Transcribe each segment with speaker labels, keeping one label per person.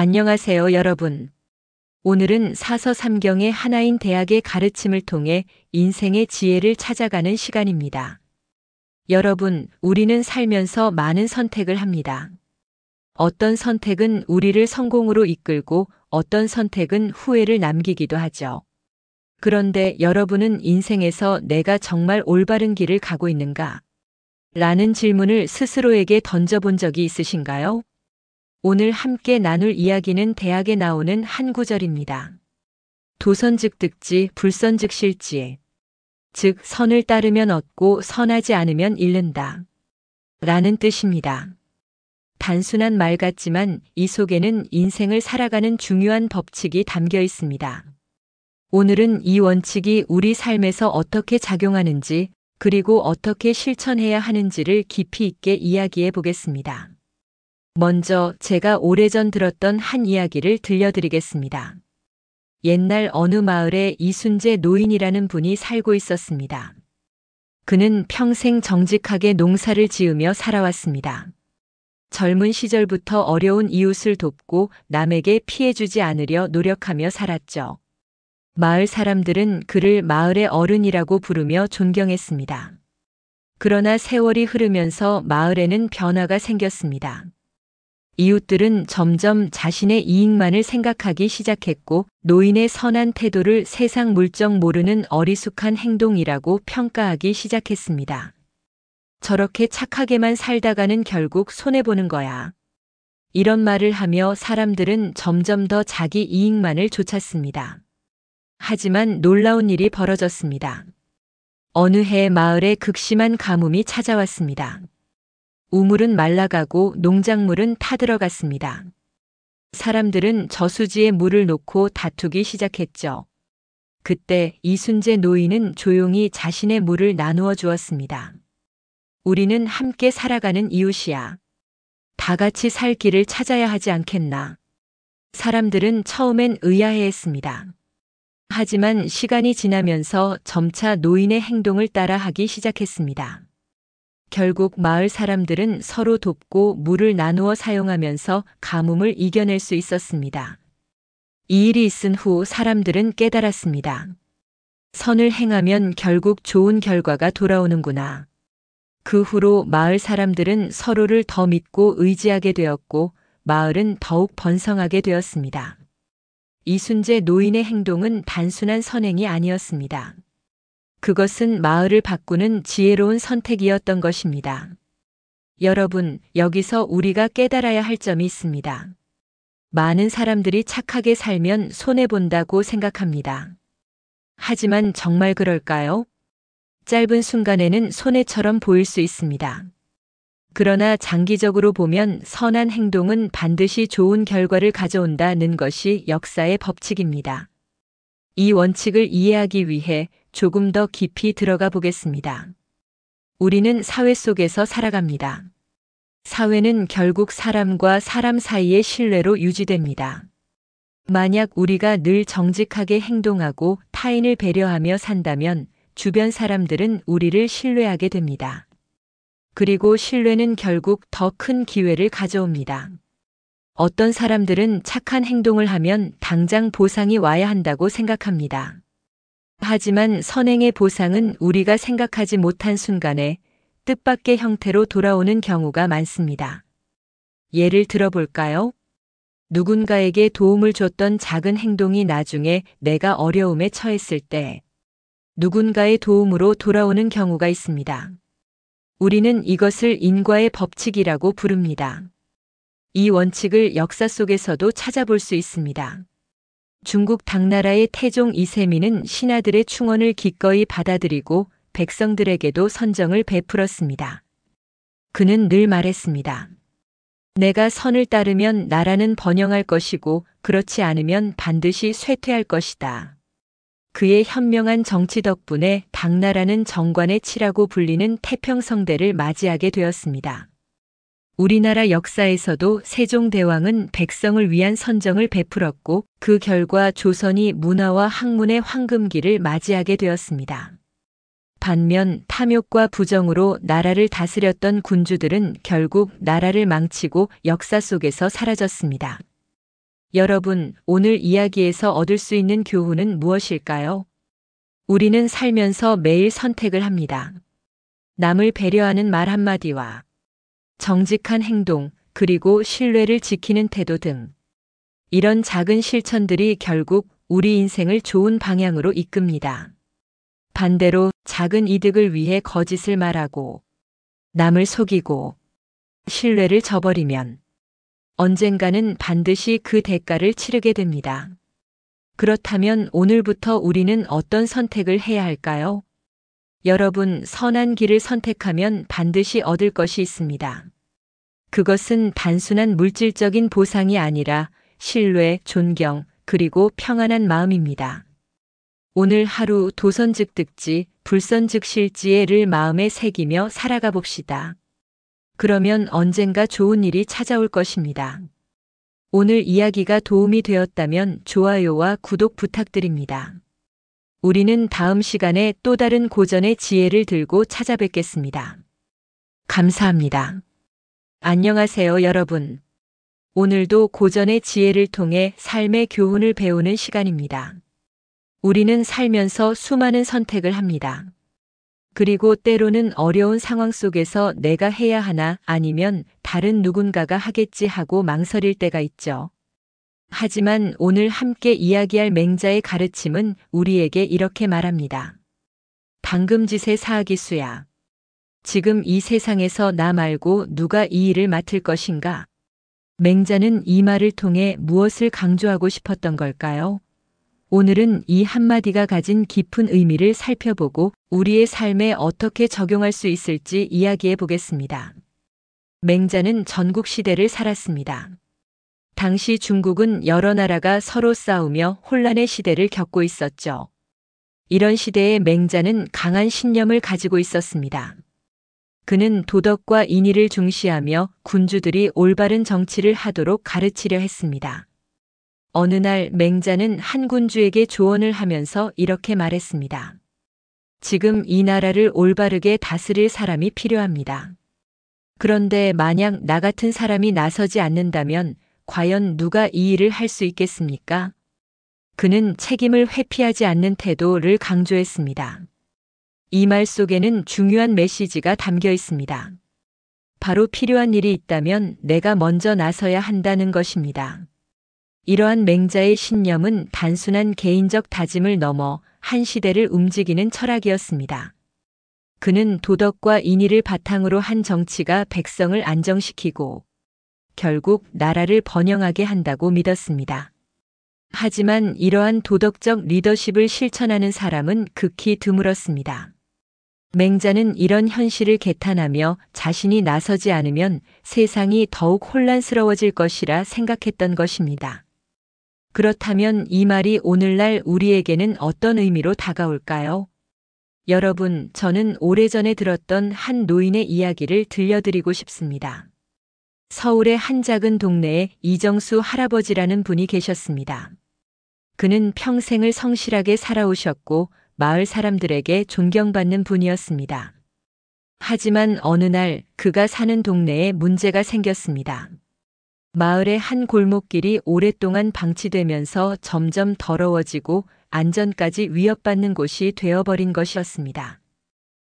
Speaker 1: 안녕하세요, 여러분. 오늘은 사서삼경의 하나인 대학의 가르침을 통해 인생의 지혜를 찾아가는 시간입니다. 여러분, 우리는 살면서 많은 선택을 합니다. 어떤 선택은 우리를 성공으로 이끌고 어떤 선택은 후회를 남기기도 하죠. 그런데 여러분은 인생에서 내가 정말 올바른 길을 가고 있는가? 라는 질문을 스스로에게 던져본 적이 있으신가요? 오늘 함께 나눌 이야기는 대학에 나오는 한 구절입니다. 도선즉 득지, 불선즉 실지. 즉, 선을 따르면 얻고 선하지 않으면 잃는다. 라는 뜻입니다. 단순한 말 같지만 이 속에는 인생을 살아가는 중요한 법칙이 담겨 있습니다. 오늘은 이 원칙이 우리 삶에서 어떻게 작용하는지, 그리고 어떻게 실천해야 하는지를 깊이 있게 이야기해 보겠습니다. 먼저 제가 오래전 들었던 한 이야기를 들려드리겠습니다. 옛날 어느 마을에 이순재 노인이라는 분이 살고 있었습니다. 그는 평생 정직하게 농사를 지으며 살아왔습니다. 젊은 시절부터 어려운 이웃을 돕고 남에게 피해주지 않으려 노력하며 살았죠. 마을 사람들은 그를 마을의 어른이라고 부르며 존경했습니다. 그러나 세월이 흐르면서 마을에는 변화가 생겼습니다. 이웃들은 점점 자신의 이익만을 생각하기 시작했고 노인의 선한 태도를 세상 물정 모르는 어리숙한 행동이라고 평가하기 시작했습니다. 저렇게 착하게만 살다가는 결국 손해보는 거야. 이런 말을 하며 사람들은 점점 더 자기 이익만을 좇았습니다. 하지만 놀라운 일이 벌어졌습니다. 어느 해 마을에 극심한 가뭄이 찾아왔습니다. 우물은 말라가고 농작물은 타들어갔습니다. 사람들은 저수지에 물을 놓고 다투기 시작했죠. 그때 이순재 노인은 조용히 자신의 물을 나누어 주었습니다. 우리는 함께 살아가는 이웃이야. 다 같이 살 길을 찾아야 하지 않겠나. 사람들은 처음엔 의아해했습니다. 하지만 시간이 지나면서 점차 노인의 행동을 따라 하기 시작했습니다. 결국 마을 사람들은 서로 돕고 물을 나누어 사용하면서 가뭄을 이겨낼 수 있었습니다. 이 일이 있은 후 사람들은 깨달았습니다. 선을 행하면 결국 좋은 결과가 돌아오는구나. 그 후로 마을 사람들은 서로를 더 믿고 의지하게 되었고 마을은 더욱 번성하게 되었습니다. 이순재 노인의 행동은 단순한 선행이 아니었습니다. 그것은 마을을 바꾸는 지혜로운 선택이었던 것입니다. 여러분, 여기서 우리가 깨달아야 할 점이 있습니다. 많은 사람들이 착하게 살면 손해본다고 생각합니다. 하지만 정말 그럴까요? 짧은 순간에는 손해처럼 보일 수 있습니다. 그러나 장기적으로 보면 선한 행동은 반드시 좋은 결과를 가져온다는 것이 역사의 법칙입니다. 이 원칙을 이해하기 위해 조금 더 깊이 들어가 보겠습니다. 우리는 사회 속에서 살아갑니다. 사회는 결국 사람과 사람 사이의 신뢰로 유지됩니다. 만약 우리가 늘 정직하게 행동하고 타인을 배려하며 산다면 주변 사람들은 우리를 신뢰하게 됩니다. 그리고 신뢰는 결국 더 큰 기회를 가져옵니다. 어떤 사람들은 착한 행동을 하면 당장 보상이 와야 한다고 생각합니다. 하지만 선행의 보상은 우리가 생각하지 못한 순간에 뜻밖의 형태로 돌아오는 경우가 많습니다. 예를 들어볼까요? 누군가에게 도움을 줬던 작은 행동이 나중에 내가 어려움에 처했을 때 누군가의 도움으로 돌아오는 경우가 있습니다. 우리는 이것을 인과의 법칙이라고 부릅니다. 이 원칙을 역사 속에서도 찾아볼 수 있습니다. 중국 당나라의 태종 이세민은 신하들의 충언을 기꺼이 받아들이고 백성들에게도 선정을 베풀었습니다. 그는 늘 말했습니다. 내가 선을 따르면 나라는 번영할 것이고 그렇지 않으면 반드시 쇠퇴할 것이다. 그의 현명한 정치 덕분에 당나라는 정관의 치라고 불리는 태평성대를 맞이하게 되었습니다. 우리나라 역사에서도 세종대왕은 백성을 위한 선정을 베풀었고 그 결과 조선이 문화와 학문의 황금기를 맞이하게 되었습니다. 반면 탐욕과 부정으로 나라를 다스렸던 군주들은 결국 나라를 망치고 역사 속에서 사라졌습니다. 여러분, 오늘 이야기에서 얻을 수 있는 교훈은 무엇일까요? 우리는 살면서 매일 선택을 합니다. 남을 배려하는 말 한마디와 정직한 행동, 그리고 신뢰를 지키는 태도 등 이런 작은 실천들이 결국 우리 인생을 좋은 방향으로 이끕니다. 반대로 작은 이득을 위해 거짓을 말하고 남을 속이고 신뢰를 저버리면 언젠가는 반드시 그 대가를 치르게 됩니다. 그렇다면 오늘부터 우리는 어떤 선택을 해야 할까요? 여러분, 선한 길을 선택하면 반드시 얻을 것이 있습니다. 그것은 단순한 물질적인 보상이 아니라 신뢰, 존경, 그리고 평안한 마음입니다. 오늘 하루 도선즉득지, 불선즉실지를 마음에 새기며 살아가 봅시다. 그러면 언젠가 좋은 일이 찾아올 것입니다. 오늘 이야기가 도움이 되었다면 좋아요와 구독 부탁드립니다. 우리는 다음 시간에 또 다른 고전의 지혜를 들고 찾아뵙겠습니다. 감사합니다. 안녕하세요, 여러분. 오늘도 고전의 지혜를 통해 삶의 교훈을 배우는 시간입니다. 우리는 살면서 수많은 선택을 합니다. 그리고 때로는 어려운 상황 속에서 내가 해야 하나 아니면 다른 누군가가 하겠지 하고 망설일 때가 있죠. 하지만 오늘 함께 이야기할 맹자의 가르침은 우리에게 이렇게 말합니다. 당금짓의 사하기수야. 지금 이 세상에서 나 말고 누가 이 일을 맡을 것인가? 맹자는 이 말을 통해 무엇을 강조하고 싶었던 걸까요? 오늘은 이 한마디가 가진 깊은 의미를 살펴보고 우리의 삶에 어떻게 적용할 수 있을지 이야기해 보겠습니다. 맹자는 전국시대를 살았습니다. 당시 중국은 여러 나라가 서로 싸우며 혼란의 시대를 겪고 있었죠. 이런 시대에 맹자는 강한 신념을 가지고 있었습니다. 그는 도덕과 인의를 중시하며 군주들이 올바른 정치를 하도록 가르치려 했습니다. 어느 날 맹자는 한 군주에게 조언을 하면서 이렇게 말했습니다. 지금 이 나라를 올바르게 다스릴 사람이 필요합니다. 그런데 만약 나 같은 사람이 나서지 않는다면 과연 누가 이 일을 할 수 있겠습니까? 그는 책임을 회피하지 않는 태도를 강조했습니다. 이 말 속에는 중요한 메시지가 담겨 있습니다. 바로 필요한 일이 있다면 내가 먼저 나서야 한다는 것입니다. 이러한 맹자의 신념은 단순한 개인적 다짐을 넘어 한 시대를 움직이는 철학이었습니다. 그는 도덕과 인의를 바탕으로 한 정치가 백성을 안정시키고 결국 나라를 번영하게 한다고 믿었습니다. 하지만 이러한 도덕적 리더십을 실천하는 사람은 극히 드물었습니다. 맹자는 이런 현실을 개탄하며 자신이 나서지 않으면 세상이 더욱 혼란스러워질 것이라 생각했던 것입니다. 그렇다면 이 말이 오늘날 우리에게는 어떤 의미로 다가올까요? 여러분, 저는 오래전에 들었던 한 노인의 이야기를 들려드리고 싶습니다. 서울의 한 작은 동네에 이정수 할아버지라는 분이 계셨습니다. 그는 평생을 성실하게 살아오셨고 마을 사람들에게 존경받는 분이었습니다. 하지만 어느 날 그가 사는 동네에 문제가 생겼습니다. 마을의 한 골목길이 오랫동안 방치되면서 점점 더러워지고 안전까지 위협받는 곳이 되어버린 것이었습니다.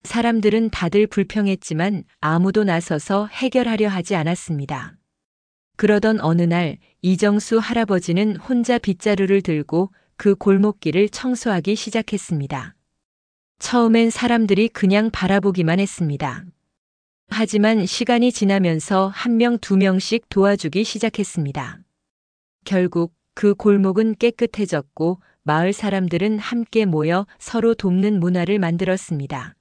Speaker 1: 사람들은 다들 불평했지만 아무도 나서서 해결하려 하지 않았습니다. 그러던 어느 날 이정수 할아버지는 혼자 빗자루를 들고 그 골목길을 청소하기 시작했습니다. 처음엔 사람들이 그냥 바라보기만 했습니다. 하지만 시간이 지나면서 한 명, 두 명씩 도와주기 시작했습니다. 결국 그 골목은 깨끗해졌고 마을 사람들은 함께 모여 서로 돕는 문화를 만들었습니다.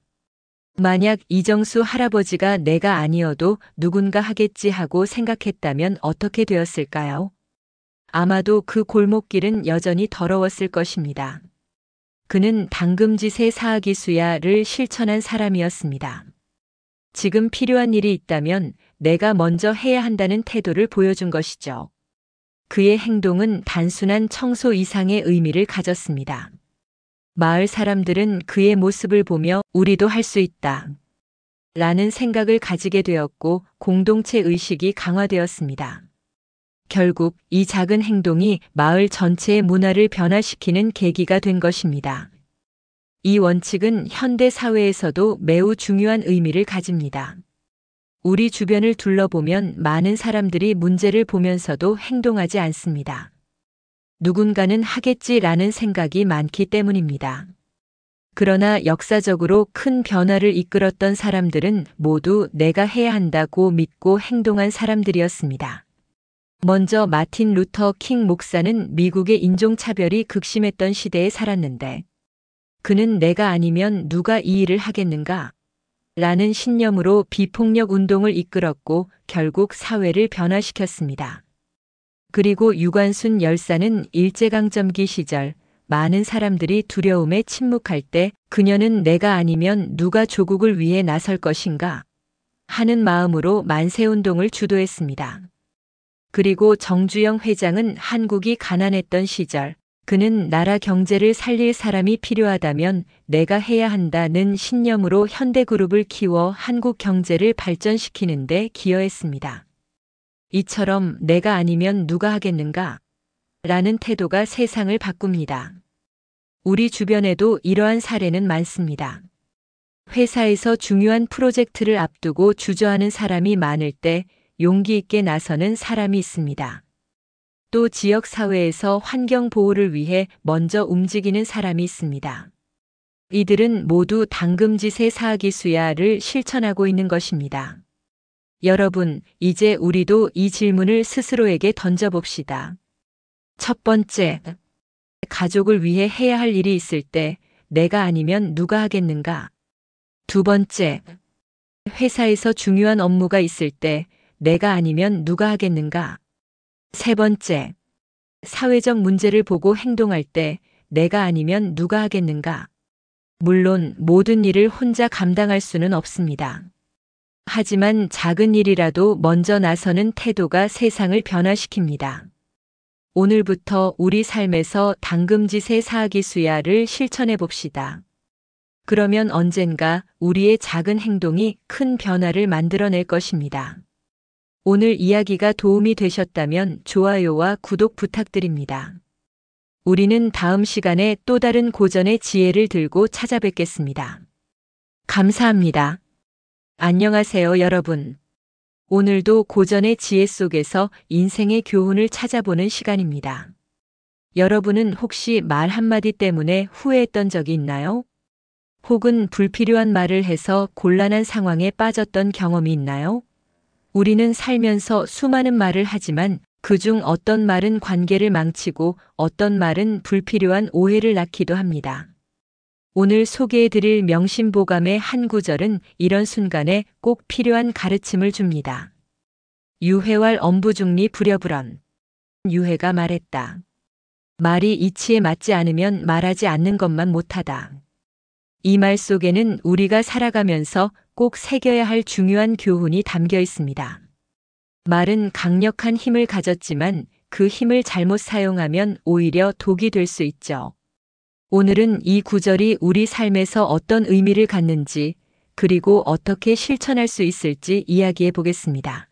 Speaker 1: 만약 이정수 할아버지가 내가 아니어도 누군가 하겠지 하고 생각했다면 어떻게 되었을까요? 아마도 그 골목길은 여전히 더러웠을 것입니다. 그는 당금짓의 사하기수야를 실천한 사람이었습니다. 지금 필요한 일이 있다면 내가 먼저 해야 한다는 태도를 보여준 것이죠. 그의 행동은 단순한 청소 이상의 의미를 가졌습니다. 마을 사람들은 그의 모습을 보며 우리도 할 수 있다 라는 생각을 가지게 되었고 공동체 의식이 강화되었습니다. 결국 이 작은 행동이 마을 전체의 문화를 변화시키는 계기가 된 것입니다. 이 원칙은 현대 사회에서도 매우 중요한 의미를 가집니다. 우리 주변을 둘러보면 많은 사람들이 문제를 보면서도 행동하지 않습니다. 누군가는 하겠지라는 생각이 많기 때문입니다. 그러나 역사적으로 큰 변화를 이끌었던 사람들은 모두 내가 해야 한다고 믿고 행동한 사람들이었습니다. 먼저 마틴 루터 킹 목사는 미국의 인종차별이 극심했던 시대에 살았는데 그는 내가 아니면 누가 이 일을 하겠는가? 라는 신념으로 비폭력 운동을 이끌었고 결국 사회를 변화시켰습니다. 그리고 유관순 열사는 일제강점기 시절 많은 사람들이 두려움에 침묵할 때 그녀는 내가 아니면 누가 조국을 위해 나설 것인가? 하는 마음으로 만세운동을 주도했습니다. 그리고 정주영 회장은 한국이 가난했던 시절 그는 나라 경제를 살릴 사람이 필요하다면 내가 해야 한다는 신념으로 현대그룹을 키워 한국 경제를 발전시키는 데 기여했습니다. 이처럼 내가 아니면 누가 하겠는가? 라는 태도가 세상을 바꿉니다. 우리 주변에도 이러한 사례는 많습니다. 회사에서 중요한 프로젝트를 앞두고 주저하는 사람이 많을 때 용기 있게 나서는 사람이 있습니다. 또 지역 사회에서 환경 보호를 위해 먼저 움직이는 사람이 있습니다. 이들은 모두 당금지세 사학기수야를 실천하고 있는 것입니다. 여러분, 이제 우리도 이 질문을 스스로에게 던져봅시다. 첫 번째, 가족을 위해 해야 할 일이 있을 때 내가 아니면 누가 하겠는가? 두 번째, 회사에서 중요한 업무가 있을 때 내가 아니면 누가 하겠는가? 세 번째, 사회적 문제를 보고 행동할 때 내가 아니면 누가 하겠는가? 물론 모든 일을 혼자 감당할 수는 없습니다. 하지만 작은 일이라도 먼저 나서는 태도가 세상을 변화시킵니다. 오늘부터 우리 삶에서 당금지세 사학기수야를 실천해 봅시다. 그러면 언젠가 우리의 작은 행동이 큰 변화를 만들어낼 것입니다. 오늘 이야기가 도움이 되셨다면 좋아요와 구독 부탁드립니다. 우리는 다음 시간에 또 다른 고전의 지혜를 들고 찾아뵙겠습니다. 감사합니다. 안녕하세요, 여러분. 오늘도 고전의 지혜 속에서 인생의 교훈을 찾아보는 시간입니다. 여러분은 혹시 말 한마디 때문에 후회했던 적이 있나요? 혹은 불필요한 말을 해서 곤란한 상황에 빠졌던 경험이 있나요? 우리는 살면서 수많은 말을 하지만 그중 어떤 말은 관계를 망치고 어떤 말은 불필요한 오해를 낳기도 합니다. 오늘 소개해드릴 명심보감의 한 구절은 이런 순간에 꼭 필요한 가르침을 줍니다. 유해왈 엄부중리 불여불언. 유해가 말했다. 말이 이치에 맞지 않으면 말하지 않는 것만 못하다. 이 말 속에는 우리가 살아가면서 꼭 새겨야 할 중요한 교훈이 담겨 있습니다. 말은 강력한 힘을 가졌지만 그 힘을 잘못 사용하면 오히려 독이 될 수 있죠. 오늘은 이 구절이 우리 삶에서 어떤 의미를 갖는지 그리고 어떻게 실천할 수 있을지 이야기해 보겠습니다.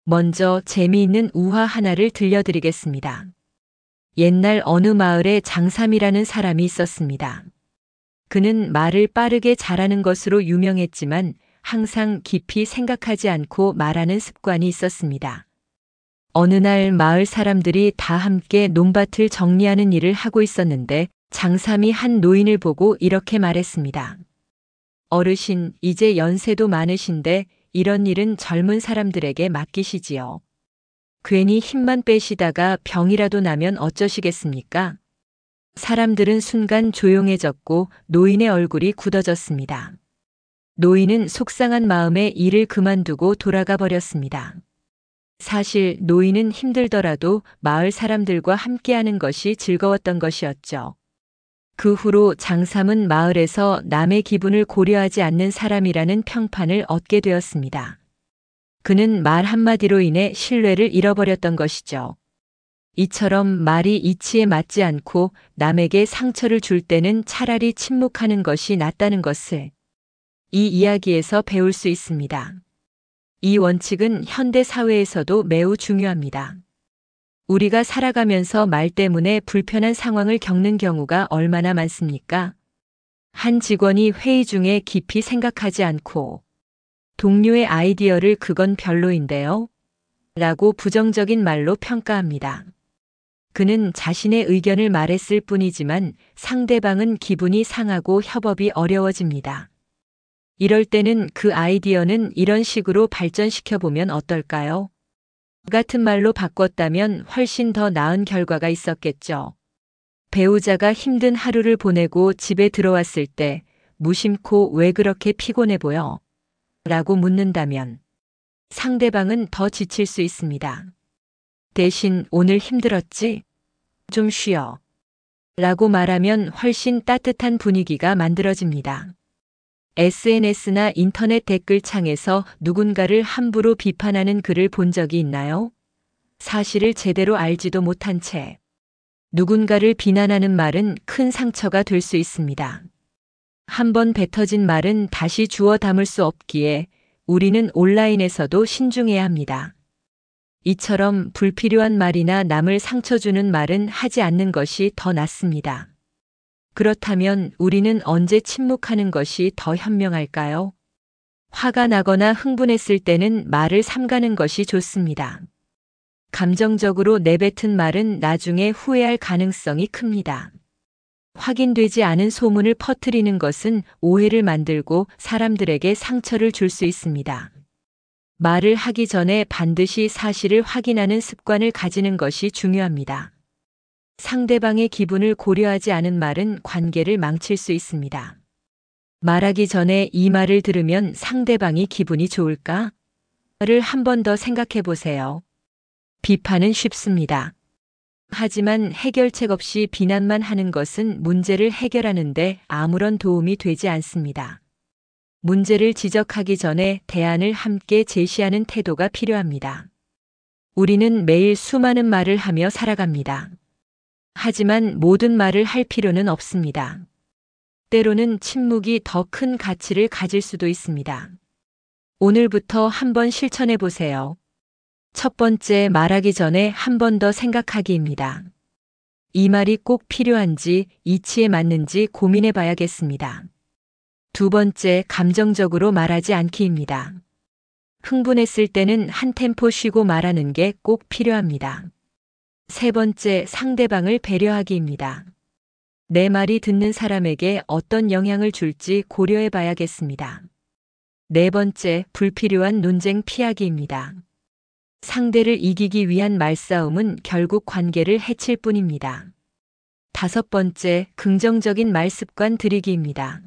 Speaker 1: 먼저 재미있는 우화 하나를 들려드리겠습니다. 옛날 어느 마을에 장삼이라는 사람이 있었습니다. 그는 말을 빠르게 잘하는 것으로 유명했지만 항상 깊이 생각하지 않고 말하는 습관이 있었습니다. 어느 날 마을 사람들이 다 함께 논밭을 정리하는 일을 하고 있었는데 장삼이 한 노인을 보고 이렇게 말했습니다. 어르신, 이제 연세도 많으신데 이런 일은 젊은 사람들에게 맡기시지요. 괜히 힘만 빼시다가 병이라도 나면 어쩌시겠습니까? 사람들은 순간 조용해졌고 노인의 얼굴이 굳어졌습니다. 노인은 속상한 마음에 일을 그만두고 돌아가 버렸습니다. 사실 노인은 힘들더라도 마을 사람들과 함께하는 것이 즐거웠던 것이었죠. 그 후로 장삼은 마을에서 남의 기분을 고려하지 않는 사람이라는 평판을 얻게 되었습니다. 그는 말 한마디로 인해 신뢰를 잃어버렸던 것이죠. 이처럼 말이 이치에 맞지 않고 남에게 상처를 줄 때는 차라리 침묵하는 것이 낫다는 것을 이 이야기에서 배울 수 있습니다. 이 원칙은 현대 사회에서도 매우 중요합니다. 우리가 살아가면서 말 때문에 불편한 상황을 겪는 경우가 얼마나 많습니까? 한 직원이 회의 중에 깊이 생각하지 않고 동료의 아이디어를 "그건 별로인데요?" 라고 부정적인 말로 평가합니다. 그는 자신의 의견을 말했을 뿐이지만 상대방은 기분이 상하고 협업이 어려워집니다. 이럴 때는 "그 아이디어는 이런 식으로 발전시켜 보면 어떨까요? 같은 말로 바꿨다면 훨씬 더 나은 결과가 있었겠죠. 배우자가 힘든 하루를 보내고 집에 들어왔을 때 무심코 "왜 그렇게 피곤해 보여? 라고 묻는다면 상대방은 더 지칠 수 있습니다. 대신 "오늘 힘들었지? 좀 쉬어. 라고 말하면 훨씬 따뜻한 분위기가 만들어집니다. SNS나 인터넷 댓글창에서 누군가를 함부로 비판하는 글을 본 적이 있나요? 사실을 제대로 알지도 못한 채 누군가를 비난하는 말은 큰 상처가 될 수 있습니다. 한번 뱉어진 말은 다시 주워 담을 수 없기에 우리는 온라인에서도 신중해야 합니다. 이처럼 불필요한 말이나 남을 상처 주는 말은 하지 않는 것이 더 낫습니다. 그렇다면 우리는 언제 침묵하는 것이 더 현명할까요? 화가 나거나 흥분했을 때는 말을 삼가는 것이 좋습니다. 감정적으로 내뱉은 말은 나중에 후회할 가능성이 큽니다. 확인되지 않은 소문을 퍼뜨리는 것은 오해를 만들고 사람들에게 상처를 줄 수 있습니다. 말을 하기 전에 반드시 사실을 확인하는 습관을 가지는 것이 중요합니다. 상대방의 기분을 고려하지 않은 말은 관계를 망칠 수 있습니다. 말하기 전에 "이 말을 들으면 상대방이 기분이 좋을까?" 를 한 번 더 생각해 보세요. 비판은 쉽습니다. 하지만 해결책 없이 비난만 하는 것은 문제를 해결하는데 아무런 도움이 되지 않습니다. 문제를 지적하기 전에 대안을 함께 제시하는 태도가 필요합니다. 우리는 매일 수많은 말을 하며 살아갑니다. 하지만 모든 말을 할 필요는 없습니다. 때로는 침묵이 더 큰 가치를 가질 수도 있습니다. 오늘부터 한번 실천해 보세요. 첫 번째, 말하기 전에 한 번 더 생각하기입니다. 이 말이 꼭 필요한지, 이치에 맞는지 고민해 봐야겠습니다. 두 번째, 감정적으로 말하지 않기입니다. 흥분했을 때는 한 템포 쉬고 말하는 게 꼭 필요합니다. 세 번째, 상대방을 배려하기입니다. 내 말이 듣는 사람에게 어떤 영향을 줄지 고려해 봐야겠습니다. 네 번째, 불필요한 논쟁 피하기입니다. 상대를 이기기 위한 말싸움은 결국 관계를 해칠 뿐입니다. 다섯 번째, 긍정적인 말 습관 들이기입니다.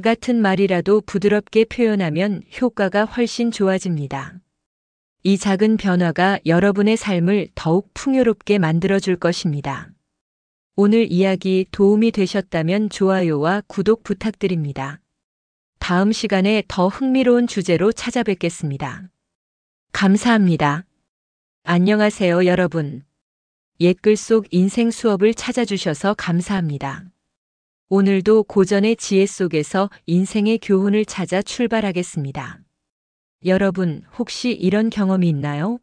Speaker 1: 같은 말이라도 부드럽게 표현하면 효과가 훨씬 좋아집니다. 이 작은 변화가 여러분의 삶을 더욱 풍요롭게 만들어줄 것입니다. 오늘 이야기 도움이 되셨다면 좋아요와 구독 부탁드립니다. 다음 시간에 더 흥미로운 주제로 찾아뵙겠습니다. 감사합니다. 안녕하세요, 여러분. 옛글 속 인생 수업을 찾아주셔서 감사합니다. 오늘도 고전의 지혜 속에서 인생의 교훈을 찾아 출발하겠습니다. 여러분, 혹시 이런 경험이 있나요?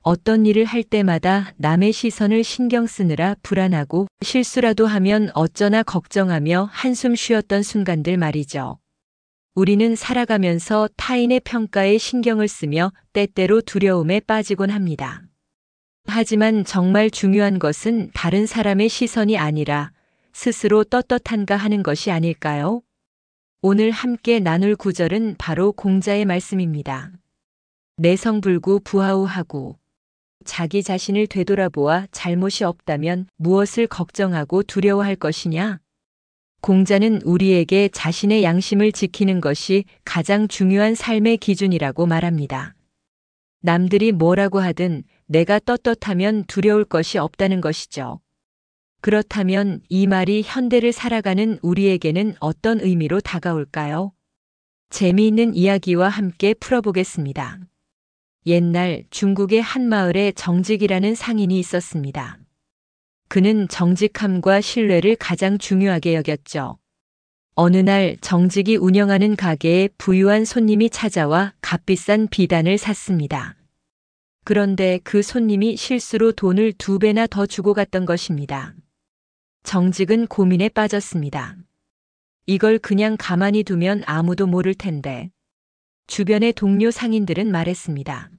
Speaker 1: 어떤 일을 할 때마다 남의 시선을 신경 쓰느라 불안하고 실수라도 하면 어쩌나 걱정하며 한숨 쉬었던 순간들 말이죠. 우리는 살아가면서 타인의 평가에 신경을 쓰며 때때로 두려움에 빠지곤 합니다. 하지만 정말 중요한 것은 다른 사람의 시선이 아니라 스스로 떳떳한가 하는 것이 아닐까요? 오늘 함께 나눌 구절은 바로 공자의 말씀입니다. 내성불구 부하우하고 자기 자신을 되돌아보아 잘못이 없다면 무엇을 걱정하고 두려워할 것이냐? 공자는 우리에게 자신의 양심을 지키는 것이 가장 중요한 삶의 기준이라고 말합니다. 남들이 뭐라고 하든 내가 떳떳하면 두려울 것이 없다는 것이죠. 그렇다면 이 말이 현대를 살아가는 우리에게는 어떤 의미로 다가올까요? 재미있는 이야기와 함께 풀어보겠습니다. 옛날 중국의 한 마을에 정직이라는 상인이 있었습니다. 그는 정직함과 신뢰를 가장 중요하게 여겼죠. 어느 날 정직이 운영하는 가게에 부유한 손님이 찾아와 값비싼 비단을 샀습니다. 그런데 그 손님이 실수로 돈을 2배나 더 주고 갔던 것입니다. 정직은 고민에 빠졌습니다. 이걸 그냥 가만히 두면 아무도 모를 텐데. 주변의 동료 상인들은 말했습니다.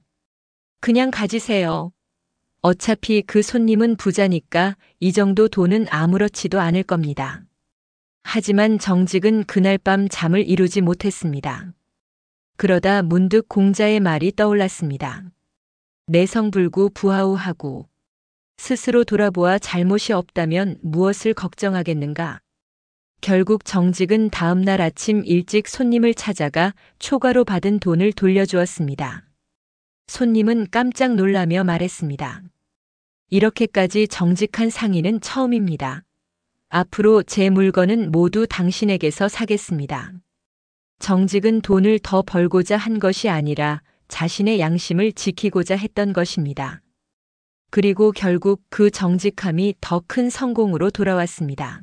Speaker 1: 그냥 가지세요. 어차피 그 손님은 부자니까 이 정도 돈은 아무렇지도 않을 겁니다. 하지만 정직은 그날 밤 잠을 이루지 못했습니다. 그러다 문득 공자의 말이 떠올랐습니다. 내성불구 부하우하고 스스로 돌아보아 잘못이 없다면 무엇을 걱정하겠는가? 결국 정직은 다음 날 아침 일찍 손님을 찾아가 초과로 받은 돈을 돌려주었습니다. 손님은 깜짝 놀라며 말했습니다. 이렇게까지 정직한 상인은 처음입니다. 앞으로 제 물건은 모두 당신에게서 사겠습니다. 정직은 돈을 더 벌고자 한 것이 아니라 자신의 양심을 지키고자 했던 것입니다. 그리고 결국 그 정직함이 더 큰 성공으로 돌아왔습니다.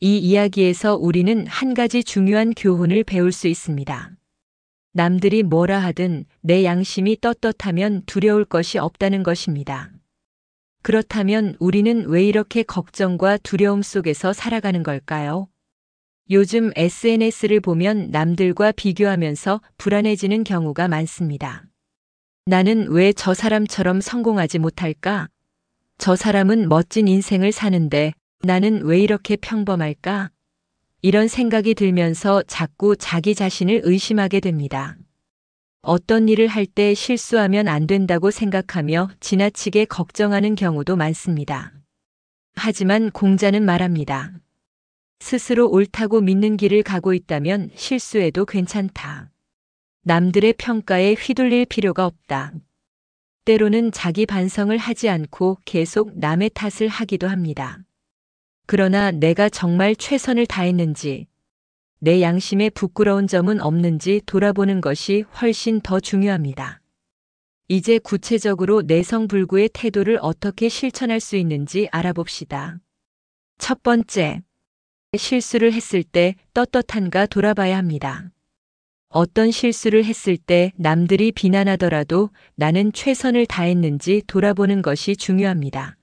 Speaker 1: 이 이야기에서 우리는 한 가지 중요한 교훈을 배울 수 있습니다. 남들이 뭐라 하든 내 양심이 떳떳하면 두려울 것이 없다는 것입니다. 그렇다면 우리는 왜 이렇게 걱정과 두려움 속에서 살아가는 걸까요? 요즘 SNS를 보면 남들과 비교하면서 불안해지는 경우가 많습니다. 나는 왜 저 사람처럼 성공하지 못할까? 저 사람은 멋진 인생을 사는데 나는 왜 이렇게 평범할까? 이런 생각이 들면서 자꾸 자기 자신을 의심하게 됩니다. 어떤 일을 할 때 실수하면 안 된다고 생각하며 지나치게 걱정하는 경우도 많습니다. 하지만 공자는 말합니다. 스스로 옳다고 믿는 길을 가고 있다면 실수해도 괜찮다. 남들의 평가에 휘둘릴 필요가 없다. 때로는 자기 반성을 하지 않고 계속 남의 탓을 하기도 합니다. 그러나 내가 정말 최선을 다했는지, 내 양심에 부끄러운 점은 없는지 돌아보는 것이 훨씬 더 중요합니다. 이제 구체적으로 내성불구의 태도를 어떻게 실천할 수 있는지 알아봅시다. 첫 번째, 실수를 했을 때 떳떳한가 돌아봐야 합니다. 어떤 실수를 했을 때 남들이 비난하더라도 나는 최선을 다했는지 돌아보는 것이 중요합니다.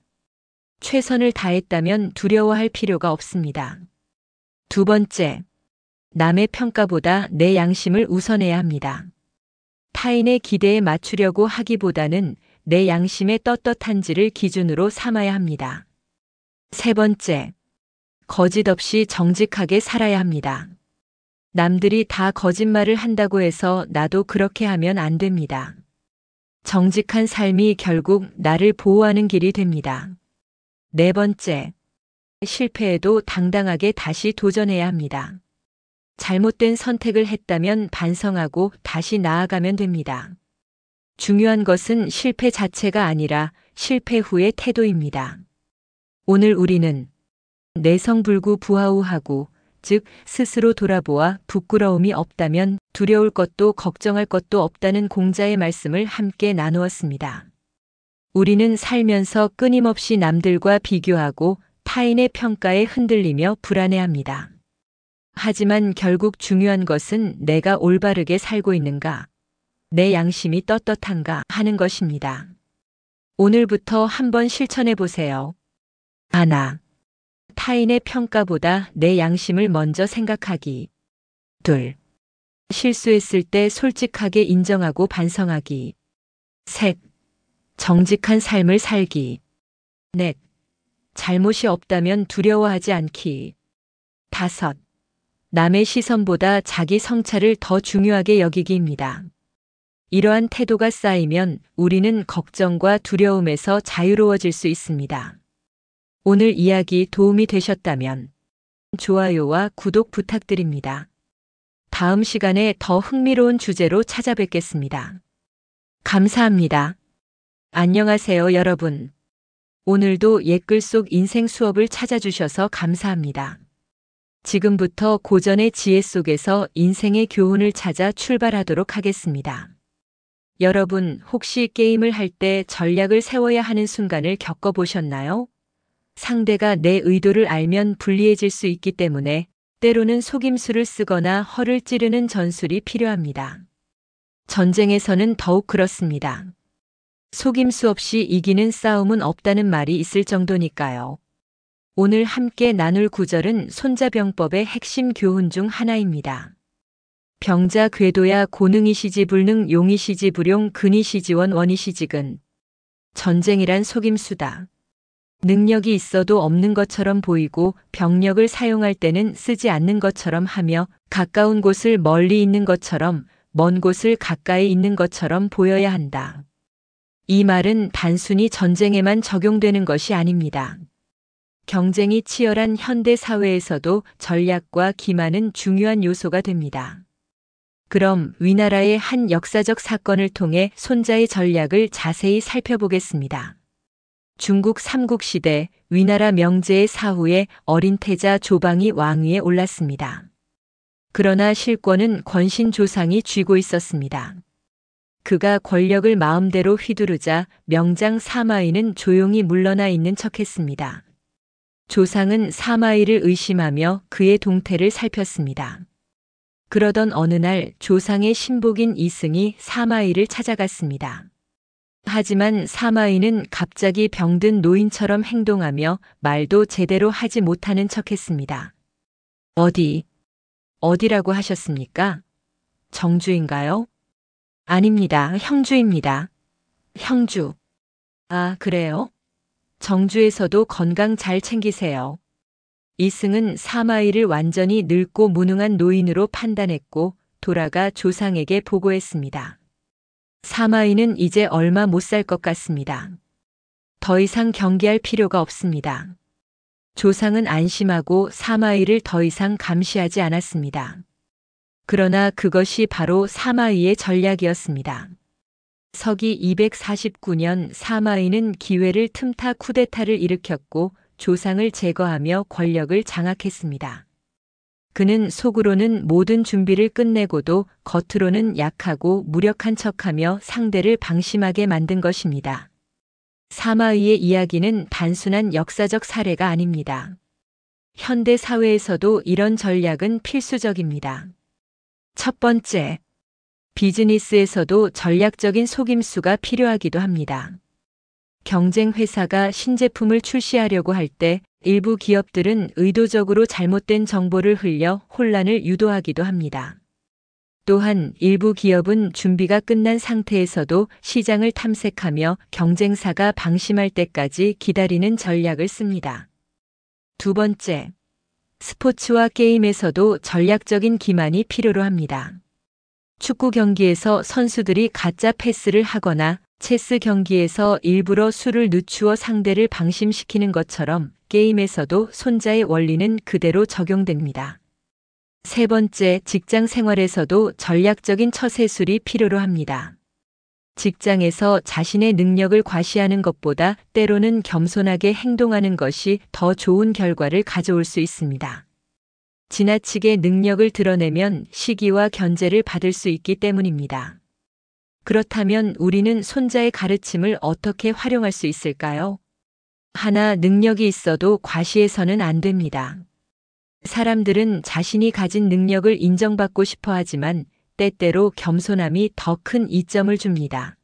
Speaker 1: 최선을 다했다면 두려워할 필요가 없습니다. 두 번째, 남의 평가보다 내 양심을 우선해야 합니다. 타인의 기대에 맞추려고 하기보다는 내 양심의 떳떳한지를 기준으로 삼아야 합니다. 세 번째, 거짓 없이 정직하게 살아야 합니다. 남들이 다 거짓말을 한다고 해서 나도 그렇게 하면 안 됩니다. 정직한 삶이 결국 나를 보호하는 길이 됩니다. 네 번째, 실패해도 당당하게 다시 도전해야 합니다. 잘못된 선택을 했다면 반성하고 다시 나아가면 됩니다. 중요한 것은 실패 자체가 아니라 실패 후의 태도입니다. 오늘 우리는 내성불구 부하우하고, 즉 스스로 돌아보아 부끄러움이 없다면 두려울 것도 걱정할 것도 없다는 공자의 말씀을 함께 나누었습니다. 우리는 살면서 끊임없이 남들과 비교하고 타인의 평가에 흔들리며 불안해합니다. 하지만 결국 중요한 것은 내가 올바르게 살고 있는가, 내 양심이 떳떳한가 하는 것입니다. 오늘부터 한번 실천해 보세요. 하나, 타인의 평가보다 내 양심을 먼저 생각하기. 둘, 실수했을 때 솔직하게 인정하고 반성하기. 셋, 정직한 삶을 살기. 넷, 잘못이 없다면 두려워하지 않기. 다섯, 남의 시선보다 자기 성찰을 더 중요하게 여기기입니다. 이러한 태도가 쌓이면 우리는 걱정과 두려움에서 자유로워질 수 있습니다. 오늘 이야기 도움이 되셨다면 좋아요와 구독 부탁드립니다. 다음 시간에 더 흥미로운 주제로 찾아뵙겠습니다. 감사합니다. 안녕하세요, 여러분. 오늘도 옛글 속 인생 수업을 찾아주셔서 감사합니다. 지금부터 고전의 지혜 속에서 인생의 교훈을 찾아 출발하도록 하겠습니다. 여러분, 혹시 게임을 할 때 전략을 세워야 하는 순간을 겪어보셨나요? 상대가 내 의도를 알면 불리해질 수 있기 때문에 때로는 속임수를 쓰거나 허를 찌르는 전술이 필요합니다. 전쟁에서는 더욱 그렇습니다. 속임수 없이 이기는 싸움은 없다는 말이 있을 정도니까요. 오늘 함께 나눌 구절은 손자병법의 핵심 교훈 중 하나입니다. 병자 궤도야 고능이시지 불능 용이시지 불용 근이시지 원이시지 근. 전쟁이란 속임수다. 능력이 있어도 없는 것처럼 보이고 병력을 사용할 때는 쓰지 않는 것처럼 하며 가까운 곳을 멀리 있는 것처럼 먼 곳을 가까이 있는 것처럼 보여야 한다. 이 말은 단순히 전쟁에만 적용되는 것이 아닙니다. 경쟁이 치열한 현대 사회에서도 전략과 기만은 중요한 요소가 됩니다. 그럼 위나라의 한 역사적 사건을 통해 손자의 전략을 자세히 살펴보겠습니다. 중국 삼국시대 위나라 명제의 사후에 어린 태자 조방이 왕위에 올랐습니다. 그러나 실권은 권신 조상이 쥐고 있었습니다. 그가 권력을 마음대로 휘두르자 명장 사마이는 조용히 물러나 있는 척했습니다. 조상은 사마이를 의심하며 그의 동태를 살폈습니다. 그러던 어느 날 조상의 신복인 이승이 사마이를 찾아갔습니다. 하지만 사마이는 갑자기 병든 노인처럼 행동하며 말도 제대로 하지 못하는 척했습니다. 어디라고 하셨습니까? 정주인가요? 아닙니다. 형주입니다. 형주. 아, 그래요? 정주에서도 건강 잘 챙기세요. 이승은 사마이를 완전히 늙고 무능한 노인으로 판단했고 돌아가 조상에게 보고했습니다. 사마이는 이제 얼마 못 살 것 같습니다. 더 이상 경계할 필요가 없습니다. 조상은 안심하고 사마이를 더 이상 감시하지 않았습니다. 그러나 그것이 바로 사마이의 전략이었습니다. 서기 249년 사마이는 기회를 틈타 쿠데타를 일으켰고 조상을 제거하며 권력을 장악했습니다. 그는 속으로는 모든 준비를 끝내고도 겉으로는 약하고 무력한 척하며 상대를 방심하게 만든 것입니다. 사마이의 이야기는 단순한 역사적 사례가 아닙니다. 현대 사회에서도 이런 전략은 필수적입니다. 첫 번째, 비즈니스에서도 전략적인 속임수가 필요하기도 합니다. 경쟁 회사가 신제품을 출시하려고 할 때 일부 기업들은 의도적으로 잘못된 정보를 흘려 혼란을 유도하기도 합니다. 또한 일부 기업은 준비가 끝난 상태에서도 시장을 탐색하며 경쟁사가 방심할 때까지 기다리는 전략을 씁니다. 두 번째, 스포츠와 게임에서도 전략적인 기만이 필요로 합니다. 축구 경기에서 선수들이 가짜 패스를 하거나 체스 경기에서 일부러 수를 늦추어 상대를 방심시키는 것처럼 게임에서도 손자의 원리는 그대로 적용됩니다. 세 번째, 직장 생활에서도 전략적인 처세술이 필요로 합니다. 직장에서 자신의 능력을 과시하는 것보다 때로는 겸손하게 행동하는 것이 더 좋은 결과를 가져올 수 있습니다. 지나치게 능력을 드러내면 시기와 견제를 받을 수 있기 때문입니다. 그렇다면 우리는 손자의 가르침을 어떻게 활용할 수 있을까요? 하나, 능력이 있어도 과시해서는 안 됩니다. 사람들은 자신이 가진 능력을 인정받고 싶어 하지만 때때로 겸손함이 더 큰 이점을 줍니다.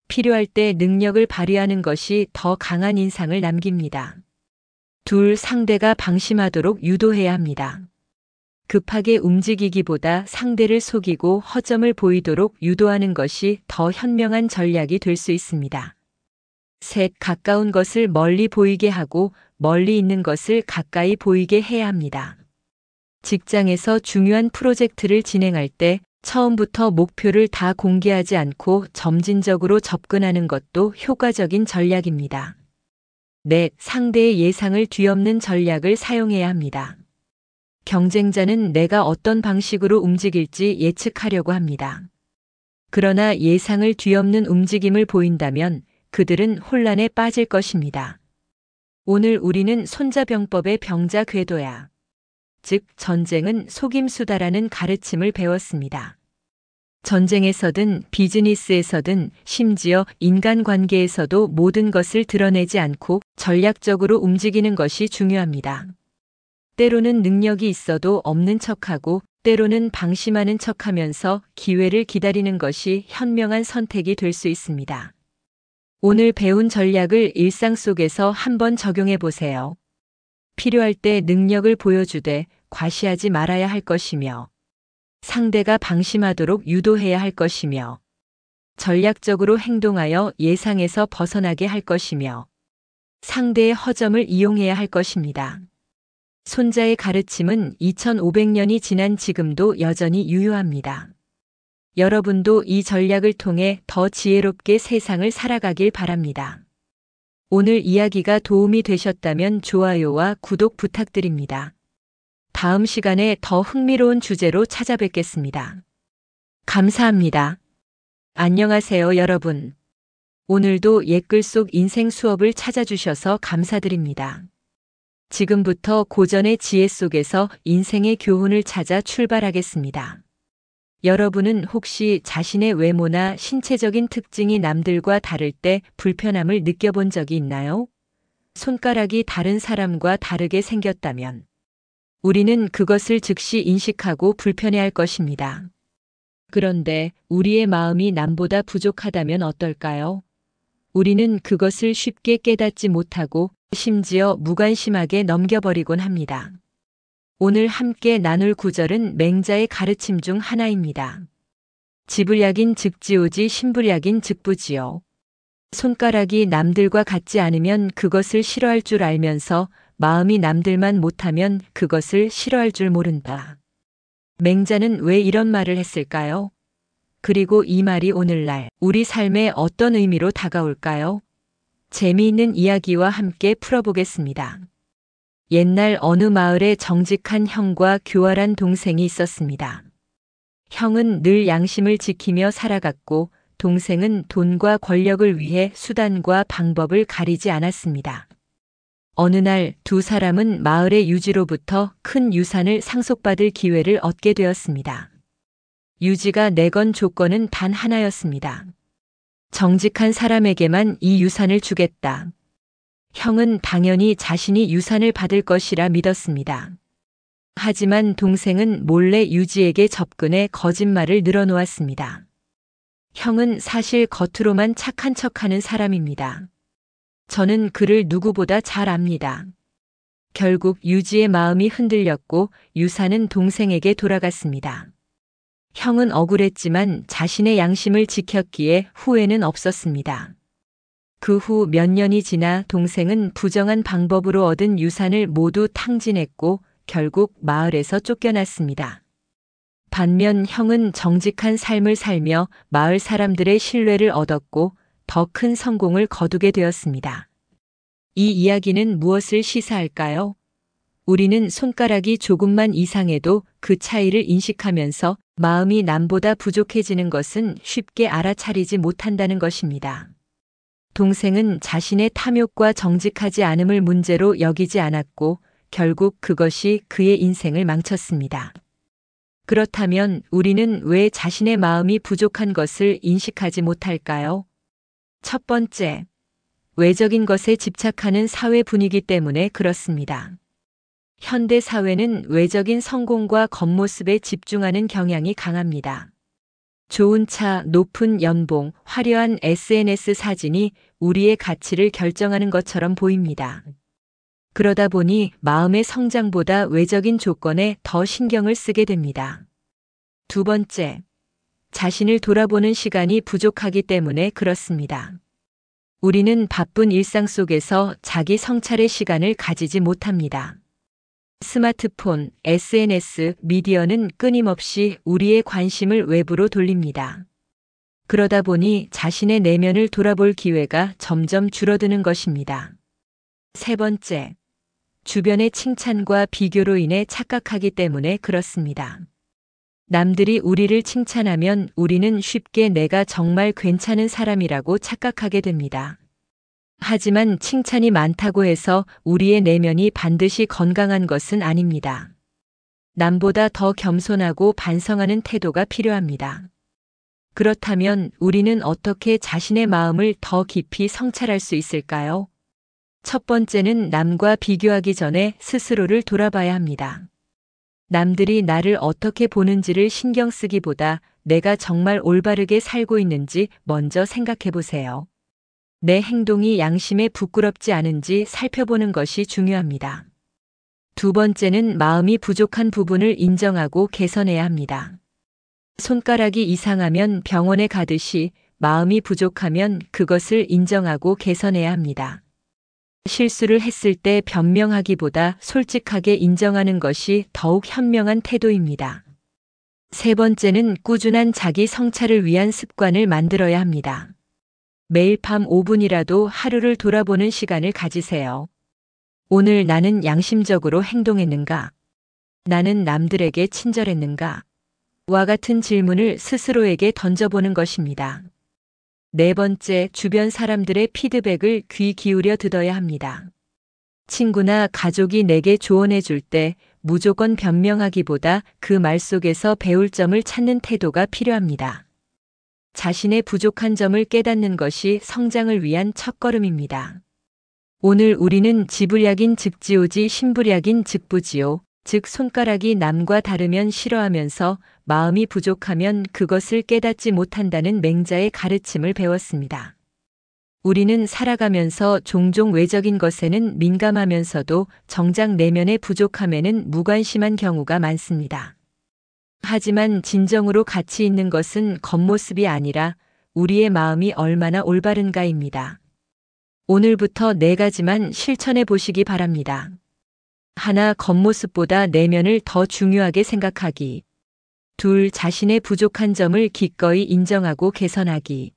Speaker 1: 필요할 때 능력을 발휘하는 것이 더 강한 인상을 남깁니다. 둘, 상대가 방심하도록 유도해야 합니다. 급하게 움직이기보다 상대를 속이고 허점을 보이도록 유도하는 것이 더 현명한 전략이 될 수 있습니다. 셋, 가까운 것을 멀리 보이게 하고 멀리 있는 것을 가까이 보이게 해야 합니다. 직장에서 중요한 프로젝트를 진행할 때 처음부터 목표를 다 공개하지 않고 점진적으로 접근하는 것도 효과적인 전략입니다. 넷, 상대의 예상을 뒤엎는 전략을 사용해야 합니다. 경쟁자는 내가 어떤 방식으로 움직일지 예측하려고 합니다. 그러나 예상을 뒤엎는 움직임을 보인다면 그들은 혼란에 빠질 것입니다. 오늘 우리는 손자병법의 병자 궤도야, 즉 전쟁은 속임수다라는 가르침을 배웠습니다. 전쟁에서든 비즈니스에서든 심지어 인간관계에서도 모든 것을 드러내지 않고 전략적으로 움직이는 것이 중요합니다. 때로는 능력이 있어도 없는 척하고 때로는 방심하는 척하면서 기회를 기다리는 것이 현명한 선택이 될 수 있습니다. 오늘 배운 전략을 일상 속에서 한번 적용해 보세요. 필요할 때 능력을 보여주되 과시하지 말아야 할 것이며, 상대가 방심하도록 유도해야 할 것이며, 전략적으로 행동하여 예상에서 벗어나게 할 것이며, 상대의 허점을 이용해야 할 것입니다. 손자의 가르침은 2500년이 지난 지금도 여전히 유효합니다. 여러분도 이 전략을 통해 더 지혜롭게 세상을 살아가길 바랍니다. 오늘 이야기가 도움이 되셨다면 좋아요와 구독 부탁드립니다. 다음 시간에 더 흥미로운 주제로 찾아뵙겠습니다. 감사합니다. 안녕하세요, 여러분. 오늘도 옛글 속 인생 수업을 찾아주셔서 감사드립니다. 지금부터 고전의 지혜 속에서 인생의 교훈을 찾아 출발하겠습니다. 여러분은 혹시 자신의 외모나 신체적인 특징이 남들과 다를 때 불편함을 느껴본 적이 있나요? 손가락이 다른 사람과 다르게 생겼다면 우리는 그것을 즉시 인식하고 불편해할 것입니다. 그런데 우리의 마음이 남보다 부족하다면 어떨까요? 우리는 그것을 쉽게 깨닫지 못하고 심지어 무관심하게 넘겨버리곤 합니다. 오늘 함께 나눌 구절은 맹자의 가르침 중 하나입니다. 지불약인 즉지오지 신불약인 즉부지요. 손가락이 남들과 같지 않으면 그것을 싫어할 줄 알면서 마음이 남들만 못하면 그것을 싫어할 줄 모른다. 맹자는 왜 이런 말을 했을까요? 그리고 이 말이 오늘날 우리 삶에 어떤 의미로 다가올까요? 재미있는 이야기와 함께 풀어보겠습니다. 옛날 어느 마을에 정직한 형과 교활한 동생이 있었습니다. 형은 늘 양심을 지키며 살아갔고 동생은 돈과 권력을 위해 수단과 방법을 가리지 않았습니다. 어느 날 두 사람은 마을의 유지로부터 큰 유산을 상속받을 기회를 얻게 되었습니다. 유지가 내건 조건은 단 하나였습니다. 정직한 사람에게만 이 유산을 주겠다. 형은 당연히 자신이 유산을 받을 것이라 믿었습니다. 하지만 동생은 몰래 유지에게 접근해 거짓말을 늘어놓았습니다. 형은 사실 겉으로만 착한 척하는 사람입니다. 저는 그를 누구보다 잘 압니다. 결국 유지의 마음이 흔들렸고 유산은 동생에게 돌아갔습니다. 형은 억울했지만 자신의 양심을 지켰기에 후회는 없었습니다. 그 후 몇 년이 지나 동생은 부정한 방법으로 얻은 유산을 모두 탕진했고 결국 마을에서 쫓겨났습니다. 반면 형은 정직한 삶을 살며 마을 사람들의 신뢰를 얻었고 더 큰 성공을 거두게 되었습니다. 이 이야기는 무엇을 시사할까요? 우리는 손가락이 조금만 이상해도 그 차이를 인식하면서 마음이 남보다 부족해지는 것은 쉽게 알아차리지 못한다는 것입니다. 동생은 자신의 탐욕과 정직하지 않음을 문제로 여기지 않았고 결국 그것이 그의 인생을 망쳤습니다. 그렇다면 우리는 왜 자신의 마음이 부족한 것을 인식하지 못할까요? 첫 번째, 외적인 것에 집착하는 사회 분위기 때문에 그렇습니다. 현대 사회는 외적인 성공과 겉모습에 집중하는 경향이 강합니다. 좋은 차, 높은 연봉, 화려한 SNS 사진이 우리의 가치를 결정하는 것처럼 보입니다. 그러다 보니 마음의 성장보다 외적인 조건에 더 신경을 쓰게 됩니다. 두 번째, 자신을 돌아보는 시간이 부족하기 때문에 그렇습니다. 우리는 바쁜 일상 속에서 자기 성찰의 시간을 가지지 못합니다. 스마트폰, SNS, 미디어는 끊임없이 우리의 관심을 외부로 돌립니다. 그러다 보니 자신의 내면을 돌아볼 기회가 점점 줄어드는 것입니다. 세 번째, 주변의 칭찬과 비교로 인해 착각하기 때문에 그렇습니다. 남들이 우리를 칭찬하면 우리는 쉽게 내가 정말 괜찮은 사람이라고 착각하게 됩니다. 하지만 칭찬이 많다고 해서 우리의 내면이 반드시 건강한 것은 아닙니다. 남보다 더 겸손하고 반성하는 태도가 필요합니다. 그렇다면 우리는 어떻게 자신의 마음을 더 깊이 성찰할 수 있을까요? 첫 번째는 남과 비교하기 전에 스스로를 돌아봐야 합니다. 남들이 나를 어떻게 보는지를 신경 쓰기보다 내가 정말 올바르게 살고 있는지 먼저 생각해 보세요. 내 행동이 양심에 부끄럽지 않은지 살펴보는 것이 중요합니다. 두 번째는 마음이 부족한 부분을 인정하고 개선해야 합니다. 손가락이 이상하면 병원에 가듯이 마음이 부족하면 그것을 인정하고 개선해야 합니다. 실수를 했을 때 변명하기보다 솔직하게 인정하는 것이 더욱 현명한 태도입니다. 세 번째는 꾸준한 자기 성찰을 위한 습관을 만들어야 합니다. 매일 밤 5분이라도 하루를 돌아보는 시간을 가지세요. 오늘 나는 양심적으로 행동했는가? 나는 남들에게 친절했는가? 와 같은 질문을 스스로에게 던져보는 것입니다. 네 번째, 주변 사람들의 피드백을 귀 기울여 들어야 합니다. 친구나 가족이 내게 조언해 줄 때 무조건 변명하기보다 그 말 속에서 배울 점을 찾는 태도가 필요합니다. 자신의 부족한 점을 깨닫는 것이 성장을 위한 첫걸음입니다. 오늘 우리는 지불약인 즉지오지 신불약인 즉부지요. 즉 손가락이 남과 다르면 싫어하면서 마음이 부족하면 그것을 깨닫지 못한다는 맹자의 가르침을 배웠습니다. 우리는 살아가면서 종종 외적인 것에는 민감하면서도 정작 내면의 부족함에는 무관심한 경우가 많습니다. 하지만 진정으로 가치 있는 것은 겉모습이 아니라 우리의 마음이 얼마나 올바른가입니다. 오늘부터 4가지만 실천해 보시기 바랍니다. 하나, 겉모습보다 내면을 더 중요하게 생각하기. 둘, 자신의 부족한 점을 기꺼이 인정하고 개선하기.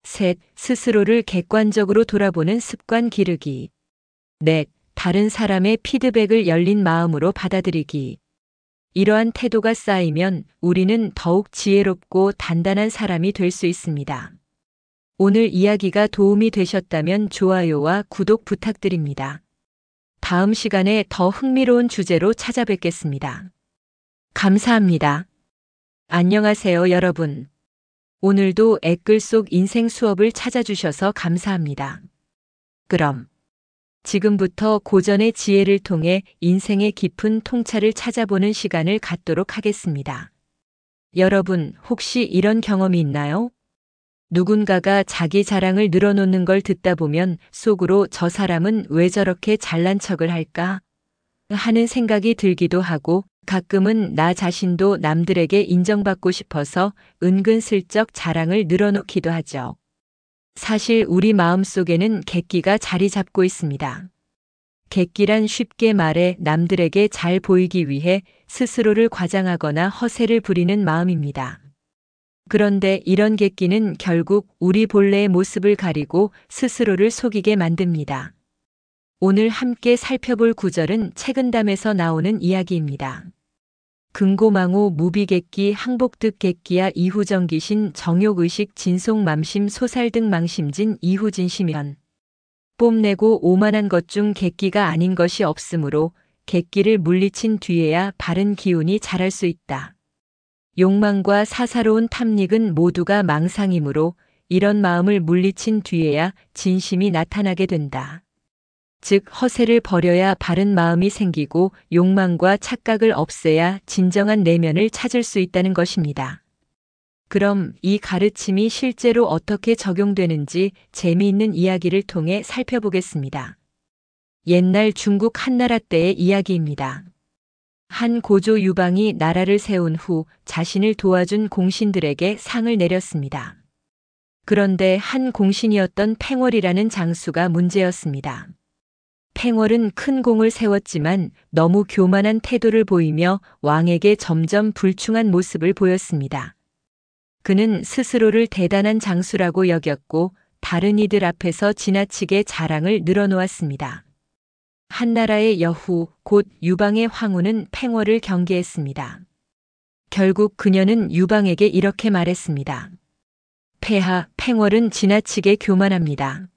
Speaker 1: 셋, 스스로를 객관적으로 돌아보는 습관 기르기. 넷, 다른 사람의 피드백을 열린 마음으로 받아들이기. 이러한 태도가 쌓이면 우리는 더욱 지혜롭고 단단한 사람이 될 수 있습니다. 오늘 이야기가 도움이 되셨다면 좋아요와 구독 부탁드립니다. 다음 시간에 더 흥미로운 주제로 찾아뵙겠습니다. 감사합니다. 안녕하세요, 여러분. 오늘도 댓글 속 인생 수업을 찾아주셔서 감사합니다. 그럼 지금부터 고전의 지혜를 통해 인생의 깊은 통찰을 찾아보는 시간을 갖도록 하겠습니다. 여러분, 혹시 이런 경험이 있나요? 누군가가 자기 자랑을 늘어놓는 걸 듣다 보면 속으로 저 사람은 왜 저렇게 잘난 척을 할까? 하는 생각이 들기도 하고 가끔은 나 자신도 남들에게 인정받고 싶어서 은근슬쩍 자랑을 늘어놓기도 하죠. 사실 우리 마음속에는 객기가 자리 잡고 있습니다. 객기란 쉽게 말해 남들에게 잘 보이기 위해 스스로를 과장하거나 허세를 부리는 마음입니다. 그런데 이런 객기는 결국 우리 본래의 모습을 가리고 스스로를 속이게 만듭니다. 오늘 함께 살펴볼 구절은 책은담에서 나오는 이야기입니다. 금고망우 무비객기 항복득 객기야 이후정기신 정욕의식 진속맘심 소살등 망심진 이후진심현. 뽐내고 오만한 것 중 객기가 아닌 것이 없으므로 객기를 물리친 뒤에야 바른 기운이 자랄 수 있다. 욕망과 사사로운 탐닉은 모두가 망상이므로 이런 마음을 물리친 뒤에야 진심이 나타나게 된다. 즉 허세를 버려야 바른 마음이 생기고 욕망과 착각을 없애야 진정한 내면을 찾을 수 있다는 것입니다. 그럼 이 가르침이 실제로 어떻게 적용되는지 재미있는 이야기를 통해 살펴보겠습니다. 옛날 중국 한나라 때의 이야기입니다. 한 고조 유방이 나라를 세운 후 자신을 도와준 공신들에게 상을 내렸습니다. 그런데 한 공신이었던 팽월이라는 장수가 문제였습니다. 팽월은 큰 공을 세웠지만 너무 교만한 태도를 보이며 왕에게 점점 불충한 모습을 보였습니다. 그는 스스로를 대단한 장수라고 여겼고 다른 이들 앞에서 지나치게 자랑을 늘어놓았습니다. 한나라의 여후, 곧 유방의 황후는 팽월을 경계했습니다. 결국 그녀는 유방에게 이렇게 말했습니다. 폐하, 팽월은 지나치게 교만합니다.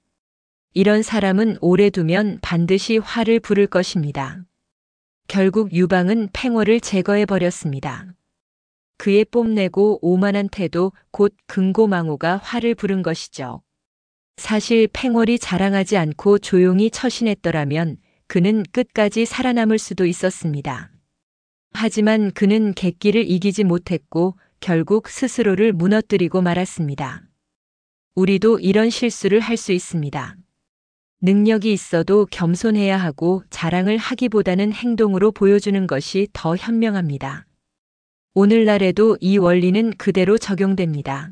Speaker 1: 이런 사람은 오래 두면 반드시 화를 부를 것입니다. 결국 유방은 팽월을 제거해 버렸습니다. 그의 뽐내고 오만한 태도, 곧 금고망우가 화를 부른 것이죠. 사실 팽월이 자랑하지 않고 조용히 처신했더라면 그는 끝까지 살아남을 수도 있었습니다. 하지만 그는 객기를 이기지 못했고 결국 스스로를 무너뜨리고 말았습니다. 우리도 이런 실수를 할 수 있습니다. 능력이 있어도 겸손해야 하고 자랑을 하기보다는 행동으로 보여주는 것이 더 현명합니다. 오늘날에도 이 원리는 그대로 적용됩니다.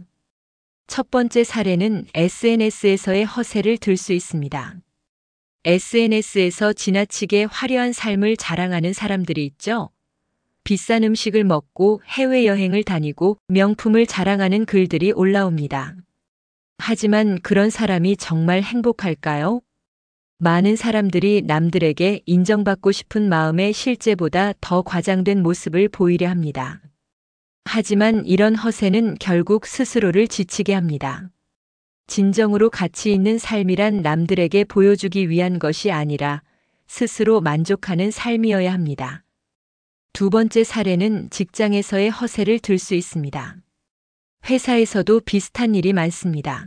Speaker 1: 첫 번째 사례는 SNS에서의 허세를 들 수 있습니다. SNS에서 지나치게 화려한 삶을 자랑하는 사람들이 있죠. 비싼 음식을 먹고 해외여행을 다니고 명품을 자랑하는 글들이 올라옵니다. 하지만 그런 사람이 정말 행복할까요? 많은 사람들이 남들에게 인정받고 싶은 마음에 실제보다 더 과장된 모습을 보이려 합니다. 하지만 이런 허세는 결국 스스로를 지치게 합니다. 진정으로 가치 있는 삶이란 남들에게 보여주기 위한 것이 아니라 스스로 만족하는 삶이어야 합니다. 두 번째 사례는 직장에서의 허세를 들 수 있습니다. 회사에서도 비슷한 일이 많습니다.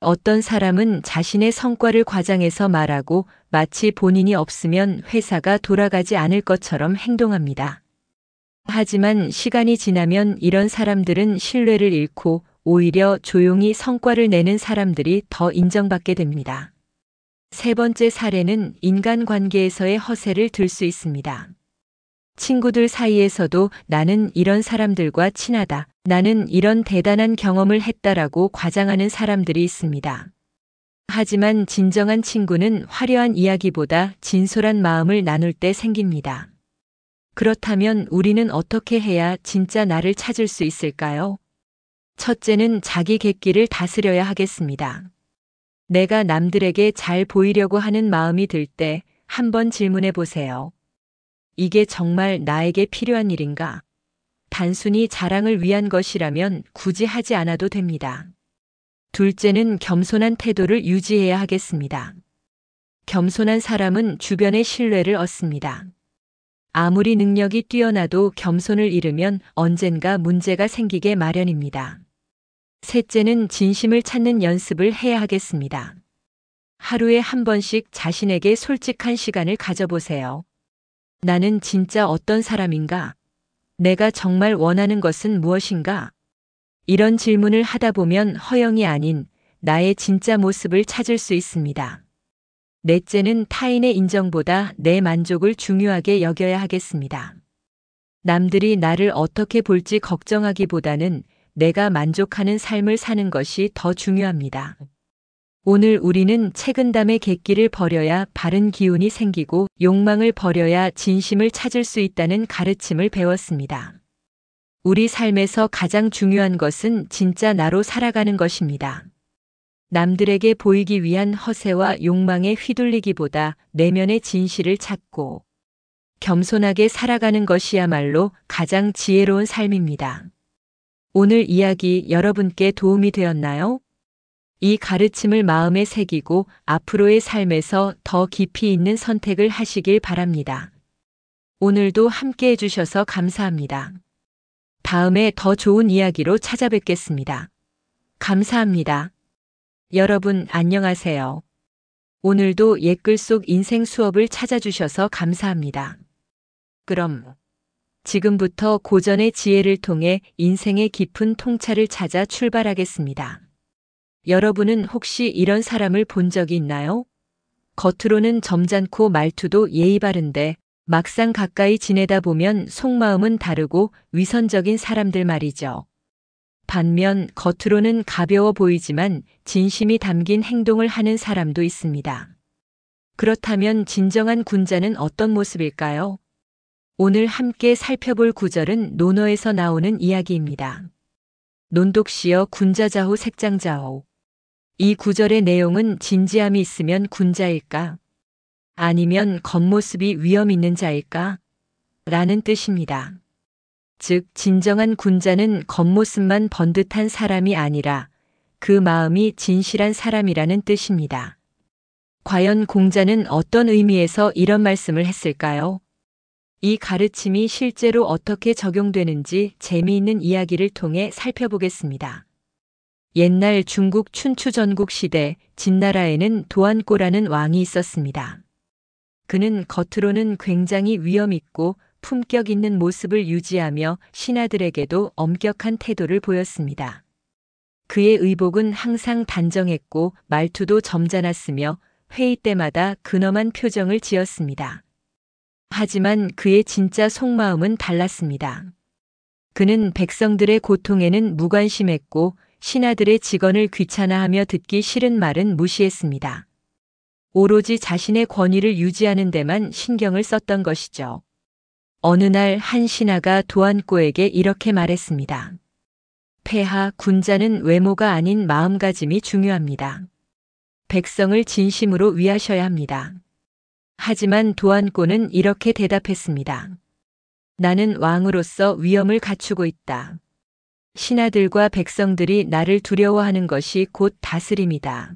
Speaker 1: 어떤 사람은 자신의 성과를 과장해서 말하고 마치 본인이 없으면 회사가 돌아가지 않을 것처럼 행동합니다. 하지만 시간이 지나면 이런 사람들은 신뢰를 잃고 오히려 조용히 성과를 내는 사람들이 더 인정받게 됩니다. 세 번째 사례는 인간관계에서의 허세를 들 수 있습니다. 친구들 사이에서도 나는 이런 사람들과 친하다, 나는 이런 대단한 경험을 했다라고 과장하는 사람들이 있습니다. 하지만 진정한 친구는 화려한 이야기보다 진솔한 마음을 나눌 때 생깁니다. 그렇다면 우리는 어떻게 해야 진짜 나를 찾을 수 있을까요? 첫째는 자기 객기를 다스려야 하겠습니다. 내가 남들에게 잘 보이려고 하는 마음이 들 때 한번 질문해 보세요. 이게 정말 나에게 필요한 일인가? 단순히 자랑을 위한 것이라면 굳이 하지 않아도 됩니다. 둘째는 겸손한 태도를 유지해야 하겠습니다. 겸손한 사람은 주변의 신뢰를 얻습니다. 아무리 능력이 뛰어나도 겸손을 잃으면 언젠가 문제가 생기게 마련입니다. 셋째는 진심을 찾는 연습을 해야 하겠습니다. 하루에 한 번씩 자신에게 솔직한 시간을 가져보세요. 나는 진짜 어떤 사람인가? 내가 정말 원하는 것은 무엇인가? 이런 질문을 하다 보면 허영이 아닌 나의 진짜 모습을 찾을 수 있습니다. 넷째는 타인의 인정보다 내 만족을 중요하게 여겨야 하겠습니다. 남들이 나를 어떻게 볼지 걱정하기보다는 내가 만족하는 삶을 사는 것이 더 중요합니다. 오늘 우리는 책은담의 객기를 버려야 바른 기운이 생기고 욕망을 버려야 진심을 찾을 수 있다는 가르침을 배웠습니다. 우리 삶에서 가장 중요한 것은 진짜 나로 살아가는 것입니다. 남들에게 보이기 위한 허세와 욕망에 휘둘리기보다 내면의 진실을 찾고 겸손하게 살아가는 것이야말로 가장 지혜로운 삶입니다. 오늘 이야기 여러분께 도움이 되었나요? 이 가르침을 마음에 새기고 앞으로의 삶에서 더 깊이 있는 선택을 하시길 바랍니다. 오늘도 함께 해주셔서 감사합니다. 다음에 더 좋은 이야기로 찾아뵙겠습니다. 감사합니다. 여러분 안녕하세요. 오늘도 옛글 속 인생 수업을 찾아주셔서 감사합니다. 그럼 지금부터 고전의 지혜를 통해 인생의 깊은 통찰을 찾아 출발하겠습니다. 여러분은 혹시 이런 사람을 본 적이 있나요? 겉으로는 점잖고 말투도 예의 바른데 막상 가까이 지내다 보면 속마음은 다르고 위선적인 사람들 말이죠. 반면 겉으로는 가벼워 보이지만 진심이 담긴 행동을 하는 사람도 있습니다. 그렇다면 진정한 군자는 어떤 모습일까요? 오늘 함께 살펴볼 구절은 논어에서 나오는 이야기입니다. 논독시어 군자자호 색장자호. 이 구절의 내용은 진지함이 있으면 군자일까? 아니면 겉모습이 위험 있는 자일까? 라는 뜻입니다. 즉, 진정한 군자는 겉모습만 번듯한 사람이 아니라 그 마음이 진실한 사람이라는 뜻입니다. 과연 공자는 어떤 의미에서 이런 말씀을 했을까요? 이 가르침이 실제로 어떻게 적용되는지 재미있는 이야기를 통해 살펴보겠습니다. 옛날 중국 춘추 전국 시대 진나라에는 도안꼬라는 왕이 있었습니다. 그는 겉으로는 굉장히 위엄 있고 품격 있는 모습을 유지하며 신하들에게도 엄격한 태도를 보였습니다. 그의 의복은 항상 단정했고 말투도 점잖았으며 회의 때마다 근엄한 표정을 지었습니다. 하지만 그의 진짜 속마음은 달랐습니다. 그는 백성들의 고통에는 무관심했고 신하들의 직언을 귀찮아하며 듣기 싫은 말은 무시했습니다. 오로지 자신의 권위를 유지하는 데만 신경을 썼던 것이죠. 어느 날 한 신하가 도안꼬에게 이렇게 말했습니다. 폐하, 군자는 외모가 아닌 마음가짐이 중요합니다. 백성을 진심으로 위하셔야 합니다. 하지만 도안꼬는 이렇게 대답했습니다. 나는 왕으로서 위엄을 갖추고 있다. 신하들과 백성들이 나를 두려워하는 것이 곧 다스림이다.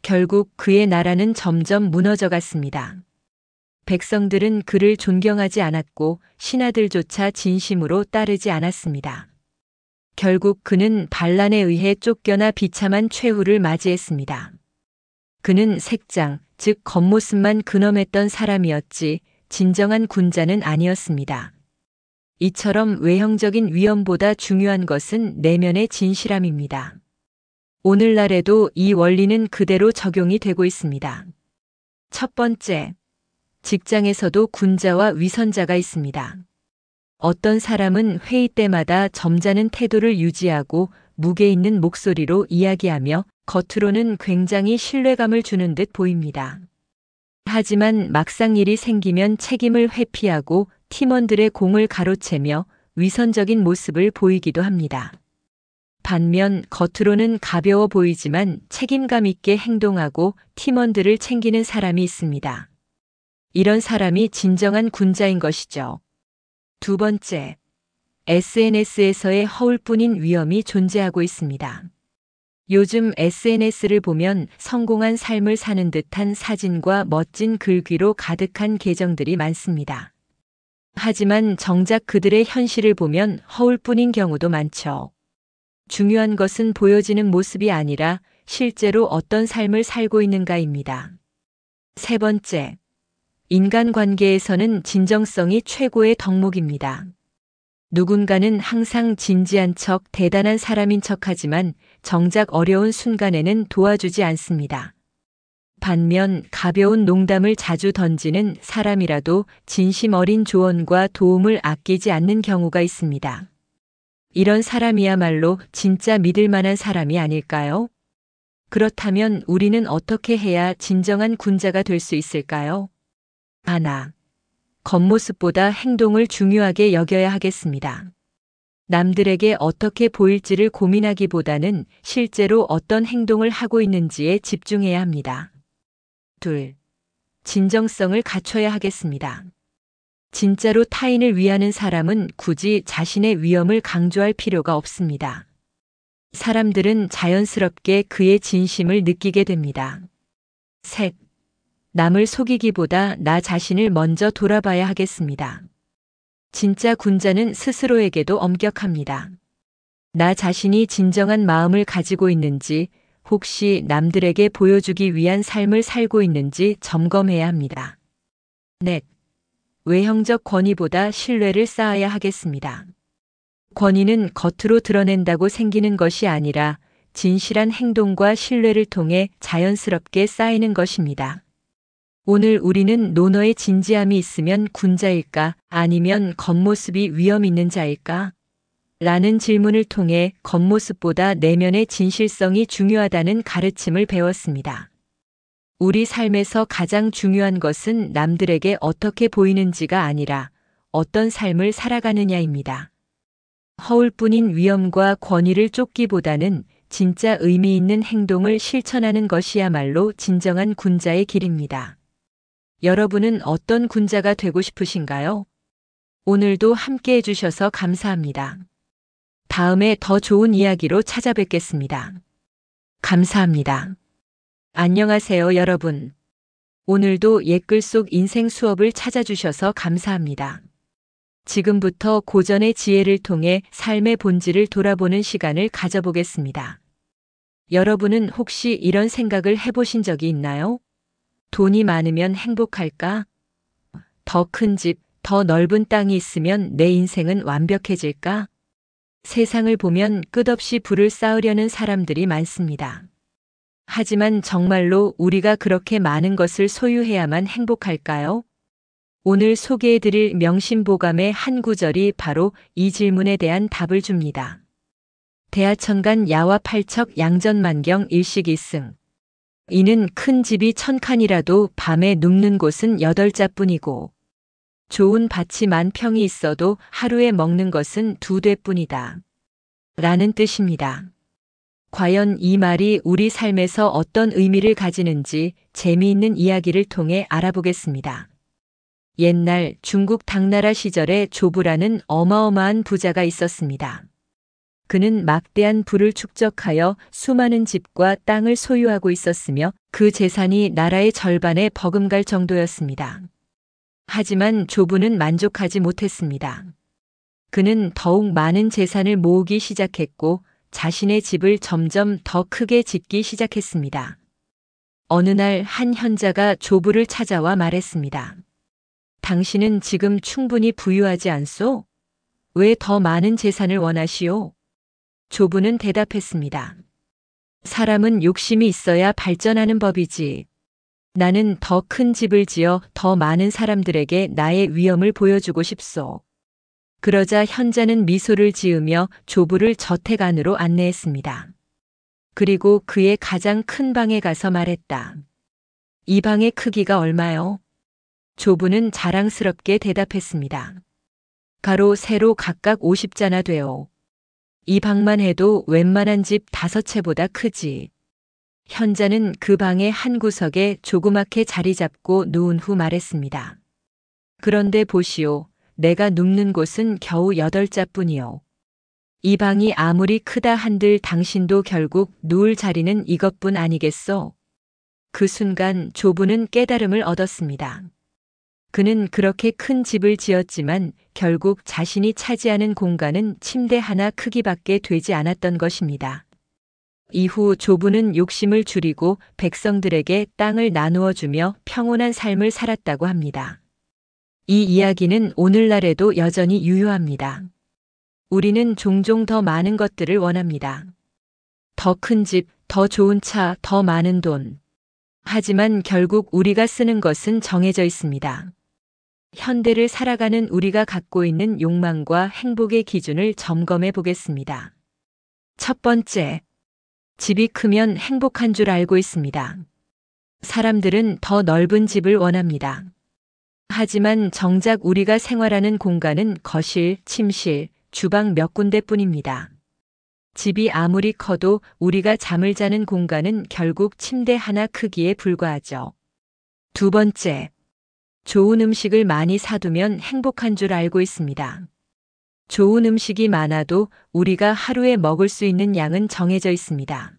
Speaker 1: 결국 그의 나라는 점점 무너져 갔습니다. 백성들은 그를 존경하지 않았고 신하들조차 진심으로 따르지 않았습니다. 결국 그는 반란에 의해 쫓겨나 비참한 최후를 맞이했습니다. 그는 색장, 즉 겉모습만 근엄했던 사람이었지 진정한 군자는 아니었습니다. 이처럼 외형적인 위엄보다 중요한 것은 내면의 진실함입니다. 오늘날에도 이 원리는 그대로 적용이 되고 있습니다. 첫 번째, 직장에서도 군자와 위선자가 있습니다. 어떤 사람은 회의 때마다 점잖은 태도를 유지하고 무게 있는 목소리로 이야기하며 겉으로는 굉장히 신뢰감을 주는 듯 보입니다. 하지만 막상 일이 생기면 책임을 회피하고 팀원들의 공을 가로채며 위선적인 모습을 보이기도 합니다. 반면 겉으로는 가벼워 보이지만 책임감 있게 행동하고 팀원들을 챙기는 사람이 있습니다. 이런 사람이 진정한 군자인 것이죠. 두 번째, SNS에서의 허울뿐인 위험이 존재하고 있습니다. 요즘 SNS를 보면 성공한 삶을 사는 듯한 사진과 멋진 글귀로 가득한 계정들이 많습니다. 하지만 정작 그들의 현실을 보면 허울뿐인 경우도 많죠. 중요한 것은 보여지는 모습이 아니라 실제로 어떤 삶을 살고 있는가입니다. 세 번째, 인간관계에서는 진정성이 최고의 덕목입니다. 누군가는 항상 진지한 척, 대단한 사람인 척하지만 정작 어려운 순간에는 도와주지 않습니다. 반면 가벼운 농담을 자주 던지는 사람이라도 진심 어린 조언과 도움을 아끼지 않는 경우가 있습니다. 이런 사람이야말로 진짜 믿을 만한 사람이 아닐까요? 그렇다면 우리는 어떻게 해야 진정한 군자가 될 수 있을까요? 하나, 겉모습보다 행동을 중요하게 여겨야 하겠습니다. 남들에게 어떻게 보일지를 고민하기보다는 실제로 어떤 행동을 하고 있는지에 집중해야 합니다. 둘, 진정성을 갖춰야 하겠습니다. 진짜로 타인을 위하는 사람은 굳이 자신의 위엄을 강조할 필요가 없습니다. 사람들은 자연스럽게 그의 진심을 느끼게 됩니다. 셋, 남을 속이기보다 나 자신을 먼저 돌아봐야 하겠습니다. 진짜 군자는 스스로에게도 엄격합니다. 나 자신이 진정한 마음을 가지고 있는지, 혹시 남들에게 보여주기 위한 삶을 살고 있는지 점검해야 합니다. 넷, 외형적 권위보다 신뢰를 쌓아야 하겠습니다. 권위는 겉으로 드러낸다고 생기는 것이 아니라 진실한 행동과 신뢰를 통해 자연스럽게 쌓이는 것입니다. 오늘 우리는 논어의 진지함이 있으면 군자일까 아니면 겉모습이 위험 있는 자일까? 라는 질문을 통해 겉모습보다 내면의 진실성이 중요하다는 가르침을 배웠습니다. 우리 삶에서 가장 중요한 것은 남들에게 어떻게 보이는지가 아니라 어떤 삶을 살아가느냐입니다. 허울뿐인 위엄과 권위를 쫓기보다는 진짜 의미 있는 행동을 실천하는 것이야말로 진정한 군자의 길입니다. 여러분은 어떤 군자가 되고 싶으신가요? 오늘도 함께 해주셔서 감사합니다. 다음에 더 좋은 이야기로 찾아뵙겠습니다. 감사합니다. 안녕하세요, 여러분. 오늘도 옛글 속 인생 수업을 찾아주셔서 감사합니다. 지금부터 고전의 지혜를 통해 삶의 본질을 돌아보는 시간을 가져보겠습니다. 여러분은 혹시 이런 생각을 해보신 적이 있나요? 돈이 많으면 행복할까? 더 큰 집, 더 넓은 땅이 있으면 내 인생은 완벽해질까? 세상을 보면 끝없이 부를 쌓으려는 사람들이 많습니다. 하지만 정말로 우리가 그렇게 많은 것을 소유해야만 행복할까요? 오늘 소개해드릴 명심보감의 한 구절이 바로 이 질문에 대한 답을 줍니다. 대하천간 야와 팔척 양전만경 일식이승. 이는 큰 집이 1000칸이라도 밤에 눕는 곳은 8자뿐이고 좋은 밭이 10,000평이 있어도 하루에 먹는 것은 2되뿐이다. 라는 뜻입니다. 과연 이 말이 우리 삶에서 어떤 의미를 가지는지 재미있는 이야기를 통해 알아보겠습니다. 옛날 중국 당나라 시절에 조부라는 어마어마한 부자가 있었습니다. 그는 막대한 부를 축적하여 수많은 집과 땅을 소유하고 있었으며 그 재산이 나라의 절반에 버금갈 정도였습니다. 하지만 조부는 만족하지 못했습니다. 그는 더욱 많은 재산을 모으기 시작했고 자신의 집을 점점 더 크게 짓기 시작했습니다. 어느 날 한 현자가 조부를 찾아와 말했습니다. 당신은 지금 충분히 부유하지 않소? 왜 더 많은 재산을 원하시오? 조부는 대답했습니다. 사람은 욕심이 있어야 발전하는 법이지. 나는 더 큰 집을 지어 더 많은 사람들에게 나의 위엄을 보여주고 싶소. 그러자 현자는 미소를 지으며 조부를 저택 안으로 안내했습니다. 그리고 그의 가장 큰 방에 가서 말했다. 이 방의 크기가 얼마요? 조부는 자랑스럽게 대답했습니다. 가로 세로 각각 50자나 돼요. 이 방만 해도 웬만한 집 5채보다 크지. 현자는 그 방의 한 구석에 조그맣게 자리 잡고 누운 후 말했습니다. 그런데 보시오. 내가 눕는 곳은 겨우 8자뿐이요. 이 방이 아무리 크다 한들 당신도 결국 누울 자리는 이것뿐 아니겠소? 그 순간 조부는 깨달음을 얻었습니다. 그는 그렇게 큰 집을 지었지만 결국 자신이 차지하는 공간은 침대 하나 크기밖에 되지 않았던 것입니다. 이후 조부는 욕심을 줄이고 백성들에게 땅을 나누어 주며 평온한 삶을 살았다고 합니다. 이 이야기는 오늘날에도 여전히 유효합니다. 우리는 종종 더 많은 것들을 원합니다. 더 큰 집, 더 좋은 차, 더 많은 돈. 하지만 결국 우리가 쓰는 것은 정해져 있습니다. 현대를 살아가는 우리가 갖고 있는 욕망과 행복의 기준을 점검해 보겠습니다. 첫 번째, 집이 크면 행복한 줄 알고 있습니다. 사람들은 더 넓은 집을 원합니다. 하지만 정작 우리가 생활하는 공간은 거실, 침실, 주방 몇 군데뿐입니다. 집이 아무리 커도 우리가 잠을 자는 공간은 결국 침대 하나 크기에 불과하죠. 두 번째, 좋은 음식을 많이 사두면 행복한 줄 알고 있습니다. 좋은 음식이 많아도 우리가 하루에 먹을 수 있는 양은 정해져 있습니다.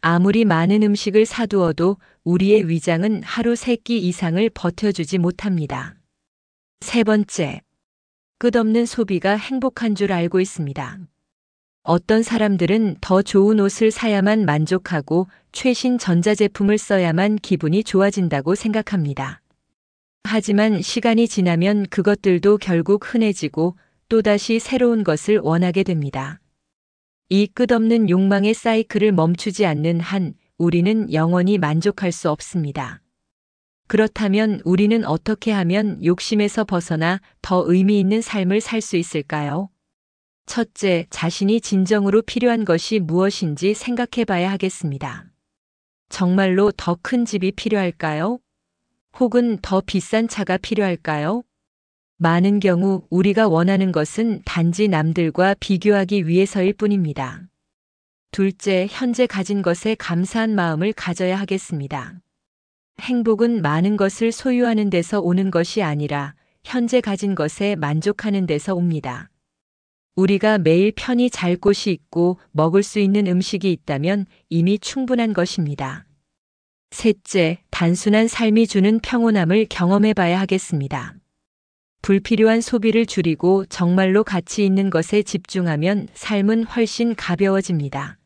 Speaker 1: 아무리 많은 음식을 사두어도 우리의 위장은 하루 3끼 이상을 버텨주지 못합니다. 세 번째, 끝없는 소비가 행복한 줄 알고 있습니다. 어떤 사람들은 더 좋은 옷을 사야만 만족하고 최신 전자제품을 써야만 기분이 좋아진다고 생각합니다. 하지만 시간이 지나면 그것들도 결국 흔해지고 또다시 새로운 것을 원하게 됩니다. 이 끝없는 욕망의 사이클을 멈추지 않는 한 우리는 영원히 만족할 수 없습니다. 그렇다면 우리는 어떻게 하면 욕심에서 벗어나 더 의미 있는 삶을 살 수 있을까요? 첫째, 자신이 진정으로 필요한 것이 무엇인지 생각해 봐야 하겠습니다. 정말로 더 큰 집이 필요할까요? 혹은 더 비싼 차가 필요할까요? 많은 경우 우리가 원하는 것은 단지 남들과 비교하기 위해서일 뿐입니다. 둘째, 현재 가진 것에 감사한 마음을 가져야 하겠습니다. 행복은 많은 것을 소유하는 데서 오는 것이 아니라 현재 가진 것에 만족하는 데서 옵니다. 우리가 매일 편히 잘 곳이 있고 먹을 수 있는 음식이 있다면 이미 충분한 것입니다. 셋째, 단순한 삶이 주는 평온함을 경험해 봐야 하겠습니다. 불필요한 소비를 줄이고 정말로 가치 있는 것에 집중하면 삶은 훨씬 가벼워집니다.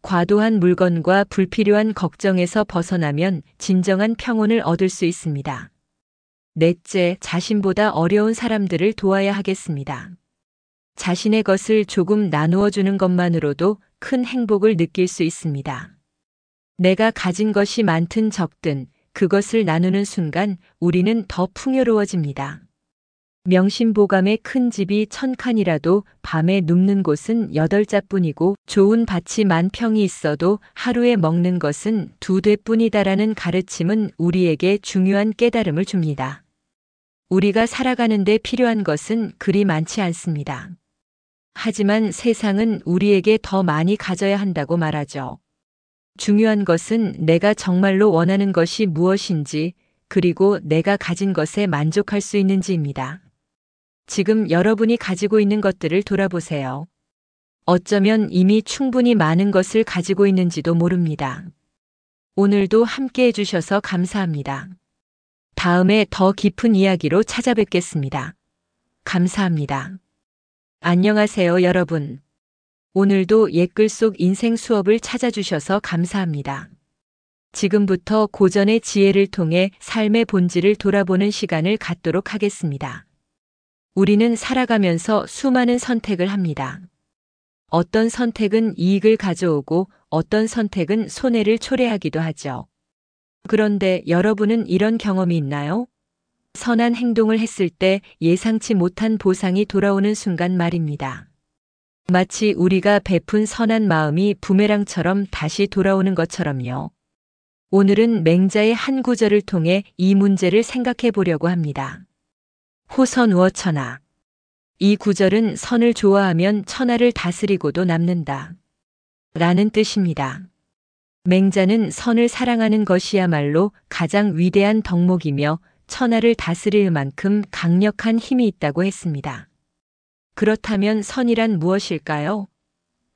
Speaker 1: 과도한 물건과 불필요한 걱정에서 벗어나면 진정한 평온을 얻을 수 있습니다. 넷째, 자신보다 어려운 사람들을 도와야 하겠습니다. 자신의 것을 조금 나누어 주는 것만으로도 큰 행복을 느낄 수 있습니다. 내가 가진 것이 많든 적든 그것을 나누는 순간 우리는 더 풍요로워집니다. 명심보감의 큰 집이 1000칸이라도 밤에 눕는 곳은 8자뿐이고 좋은 밭이 10,000평이 있어도 하루에 먹는 것은 2대뿐이다라는 가르침은 우리에게 중요한 깨달음을 줍니다. 우리가 살아가는 데 필요한 것은 그리 많지 않습니다. 하지만 세상은 우리에게 더 많이 가져야 한다고 말하죠. 중요한 것은 내가 정말로 원하는 것이 무엇인지, 그리고 내가 가진 것에 만족할 수 있는지입니다. 지금 여러분이 가지고 있는 것들을 돌아보세요. 어쩌면 이미 충분히 많은 것을 가지고 있는지도 모릅니다. 오늘도 함께 해주셔서 감사합니다. 다음에 더 깊은 이야기로 찾아뵙겠습니다. 감사합니다. 안녕하세요, 여러분. 오늘도 옛글 속 인생 수업을 찾아주셔서 감사합니다. 지금부터 고전의 지혜를 통해 삶의 본질을 돌아보는 시간을 갖도록 하겠습니다. 우리는 살아가면서 수많은 선택을 합니다. 어떤 선택은 이익을 가져오고 어떤 선택은 손해를 초래하기도 하죠. 그런데 여러분은 이런 경험이 있나요? 선한 행동을 했을 때 예상치 못한 보상이 돌아오는 순간 말입니다. 마치 우리가 베푼 선한 마음이 부메랑처럼 다시 돌아오는 것처럼요. 오늘은 맹자의 한 구절을 통해 이 문제를 생각해 보려고 합니다. 호선우어 천하. 이 구절은 선을 좋아하면 천하를 다스리고도 남는다 라는 뜻입니다. 맹자는 선을 사랑하는 것이야말로 가장 위대한 덕목이며 천하를 다스릴 만큼 강력한 힘이 있다고 했습니다. 그렇다면 선이란 무엇일까요?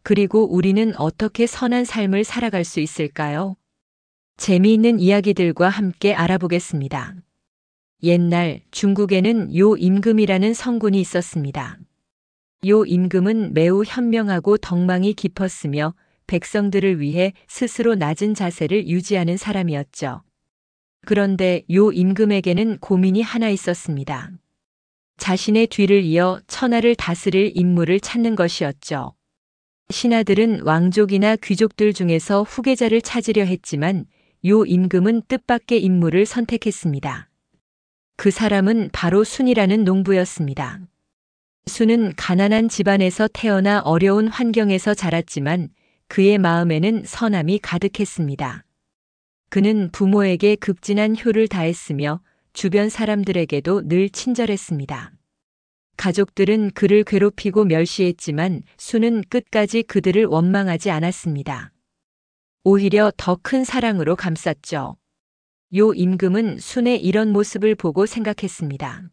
Speaker 1: 그리고 우리는 어떻게 선한 삶을 살아갈 수 있을까요? 재미있는 이야기들과 함께 알아보겠습니다. 옛날 중국에는 요 임금이라는 성군이 있었습니다. 요 임금은 매우 현명하고 덕망이 깊었으며 백성들을 위해 스스로 낮은 자세를 유지하는 사람이었죠. 그런데 요 임금에게는 고민이 하나 있었습니다. 자신의 뒤를 이어 천하를 다스릴 인물을 찾는 것이었죠. 신하들은 왕족이나 귀족들 중에서 후계자를 찾으려 했지만 요 임금은 뜻밖의 인물을 선택했습니다. 그 사람은 바로 순이라는 농부였습니다. 순은 가난한 집안에서 태어나 어려운 환경에서 자랐지만 그의 마음에는 선함이 가득했습니다. 그는 부모에게 극진한 효를 다했으며 주변 사람들에게도 늘 친절했습니다. 가족들은 그를 괴롭히고 멸시했지만 순은 끝까지 그들을 원망하지 않았습니다. 오히려 더 큰 사랑으로 감쌌죠. 요 임금은 순의 이런 모습을 보고 생각했습니다.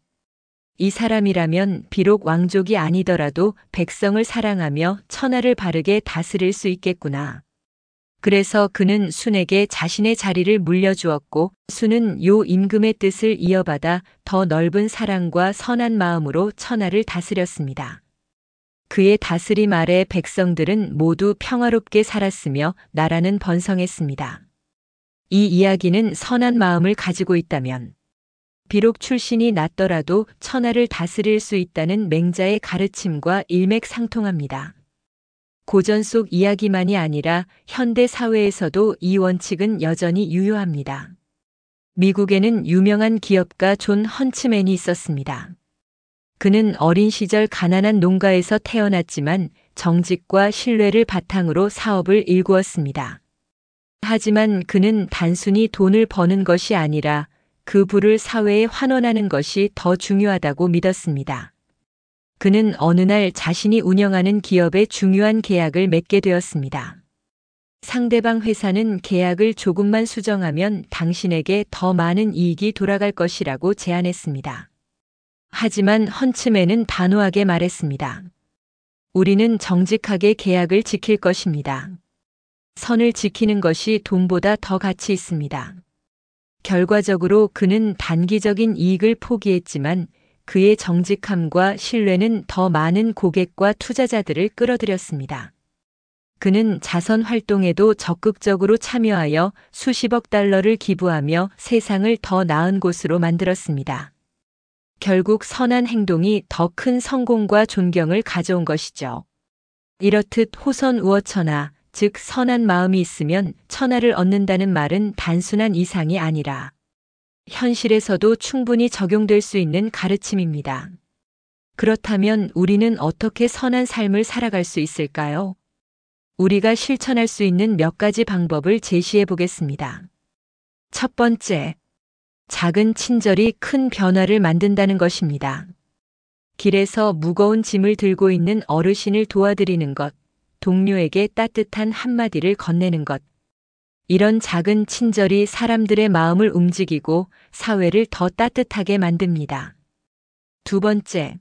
Speaker 1: 이 사람이라면 비록 왕족이 아니더라도 백성을 사랑하며 천하를 바르게 다스릴 수 있겠구나. 그래서 그는 순에게 자신의 자리를 물려주었고 순은 요 임금의 뜻을 이어받아 더 넓은 사랑과 선한 마음으로 천하를 다스렸습니다. 그의 다스림 아래 백성들은 모두 평화롭게 살았으며 나라는 번성했습니다. 이 이야기는 선한 마음을 가지고 있다면 비록 출신이 낮더라도 천하를 다스릴 수 있다는 맹자의 가르침과 일맥상통합니다. 고전 속 이야기만이 아니라 현대 사회에서도 이 원칙은 여전히 유효합니다. 미국에는 유명한 기업가 존 헌츠맨이 있었습니다. 그는 어린 시절 가난한 농가에서 태어났지만 정직과 신뢰를 바탕으로 사업을 일구었습니다. 하지만 그는 단순히 돈을 버는 것이 아니라 그 부를 사회에 환원하는 것이 더 중요하다고 믿었습니다. 그는 어느 날 자신이 운영하는 기업에 중요한 계약을 맺게 되었습니다. 상대방 회사는 계약을 조금만 수정하면 당신에게 더 많은 이익이 돌아갈 것이라고 제안했습니다. 하지만 헌츠맨은 단호하게 말했습니다. 우리는 정직하게 계약을 지킬 것입니다. 선을 지키는 것이 돈보다 더 가치 있습니다. 결과적으로 그는 단기적인 이익을 포기했지만 그의 정직함과 신뢰는 더 많은 고객과 투자자들을 끌어들였습니다. 그는 자선 활동에도 적극적으로 참여하여 수십억 달러를 기부하며 세상을 더 나은 곳으로 만들었습니다. 결국 선한 행동이 더 큰 성공과 존경을 가져온 것이죠. 이렇듯 호선 우어천하, 즉 선한 마음이 있으면 천하를 얻는다는 말은 단순한 이상이 아니라 현실에서도 충분히 적용될 수 있는 가르침입니다. 그렇다면 우리는 어떻게 선한 삶을 살아갈 수 있을까요? 우리가 실천할 수 있는 몇 가지 방법을 제시해 보겠습니다. 첫 번째, 작은 친절이 큰 변화를 만든다는 것입니다. 길에서 무거운 짐을 들고 있는 어르신을 도와드리는 것, 동료에게 따뜻한 한마디를 건네는 것. 이런 작은 친절이 사람들의 마음을 움직이고 사회를 더 따뜻하게 만듭니다. 두 번째,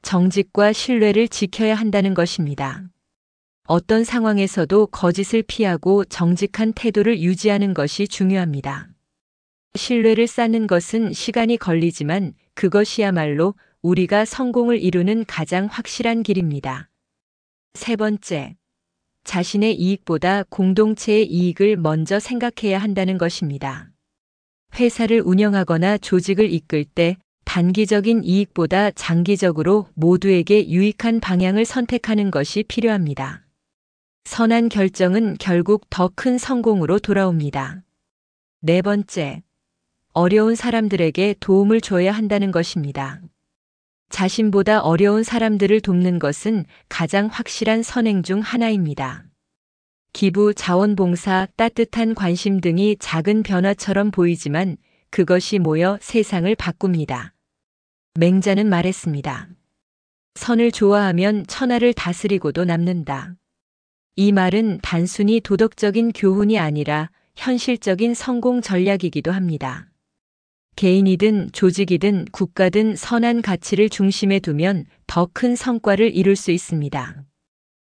Speaker 1: 정직과 신뢰를 지켜야 한다는 것입니다. 어떤 상황에서도 거짓을 피하고 정직한 태도를 유지하는 것이 중요합니다. 신뢰를 쌓는 것은 시간이 걸리지만 그것이야말로 우리가 성공을 이루는 가장 확실한 길입니다. 세 번째, 자신의 이익보다 공동체의 이익을 먼저 생각해야 한다는 것입니다. 회사를 운영하거나 조직을 이끌 때 단기적인 이익보다 장기적으로 모두에게 유익한 방향을 선택하는 것이 필요합니다. 선한 결정은 결국 더 큰 성공으로 돌아옵니다. 네 번째, 어려운 사람들에게 도움을 줘야 한다는 것입니다. 자신보다 어려운 사람들을 돕는 것은 가장 확실한 선행 중 하나입니다. 기부, 자원봉사, 따뜻한 관심 등이 작은 변화처럼 보이지만 그것이 모여 세상을 바꿉니다. 맹자는 말했습니다. 선을 좋아하면 천하를 다스리고도 남는다. 이 말은 단순히 도덕적인 교훈이 아니라 현실적인 성공 전략이기도 합니다. 개인이든 조직이든 국가든 선한 가치를 중심에 두면 더 큰 성과를 이룰 수 있습니다.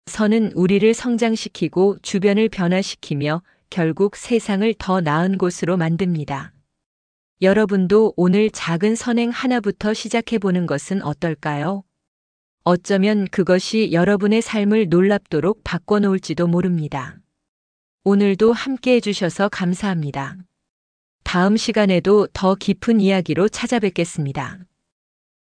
Speaker 1: 선은 우리를 성장시키고 주변을 변화시키며 결국 세상을 더 나은 곳으로 만듭니다. 여러분도 오늘 작은 선행 하나부터 시작해보는 것은 어떨까요? 어쩌면 그것이 여러분의 삶을 놀랍도록 바꿔놓을지도 모릅니다. 오늘도 함께 해주셔서 감사합니다. 다음 시간에도 더 깊은 이야기로 찾아뵙겠습니다.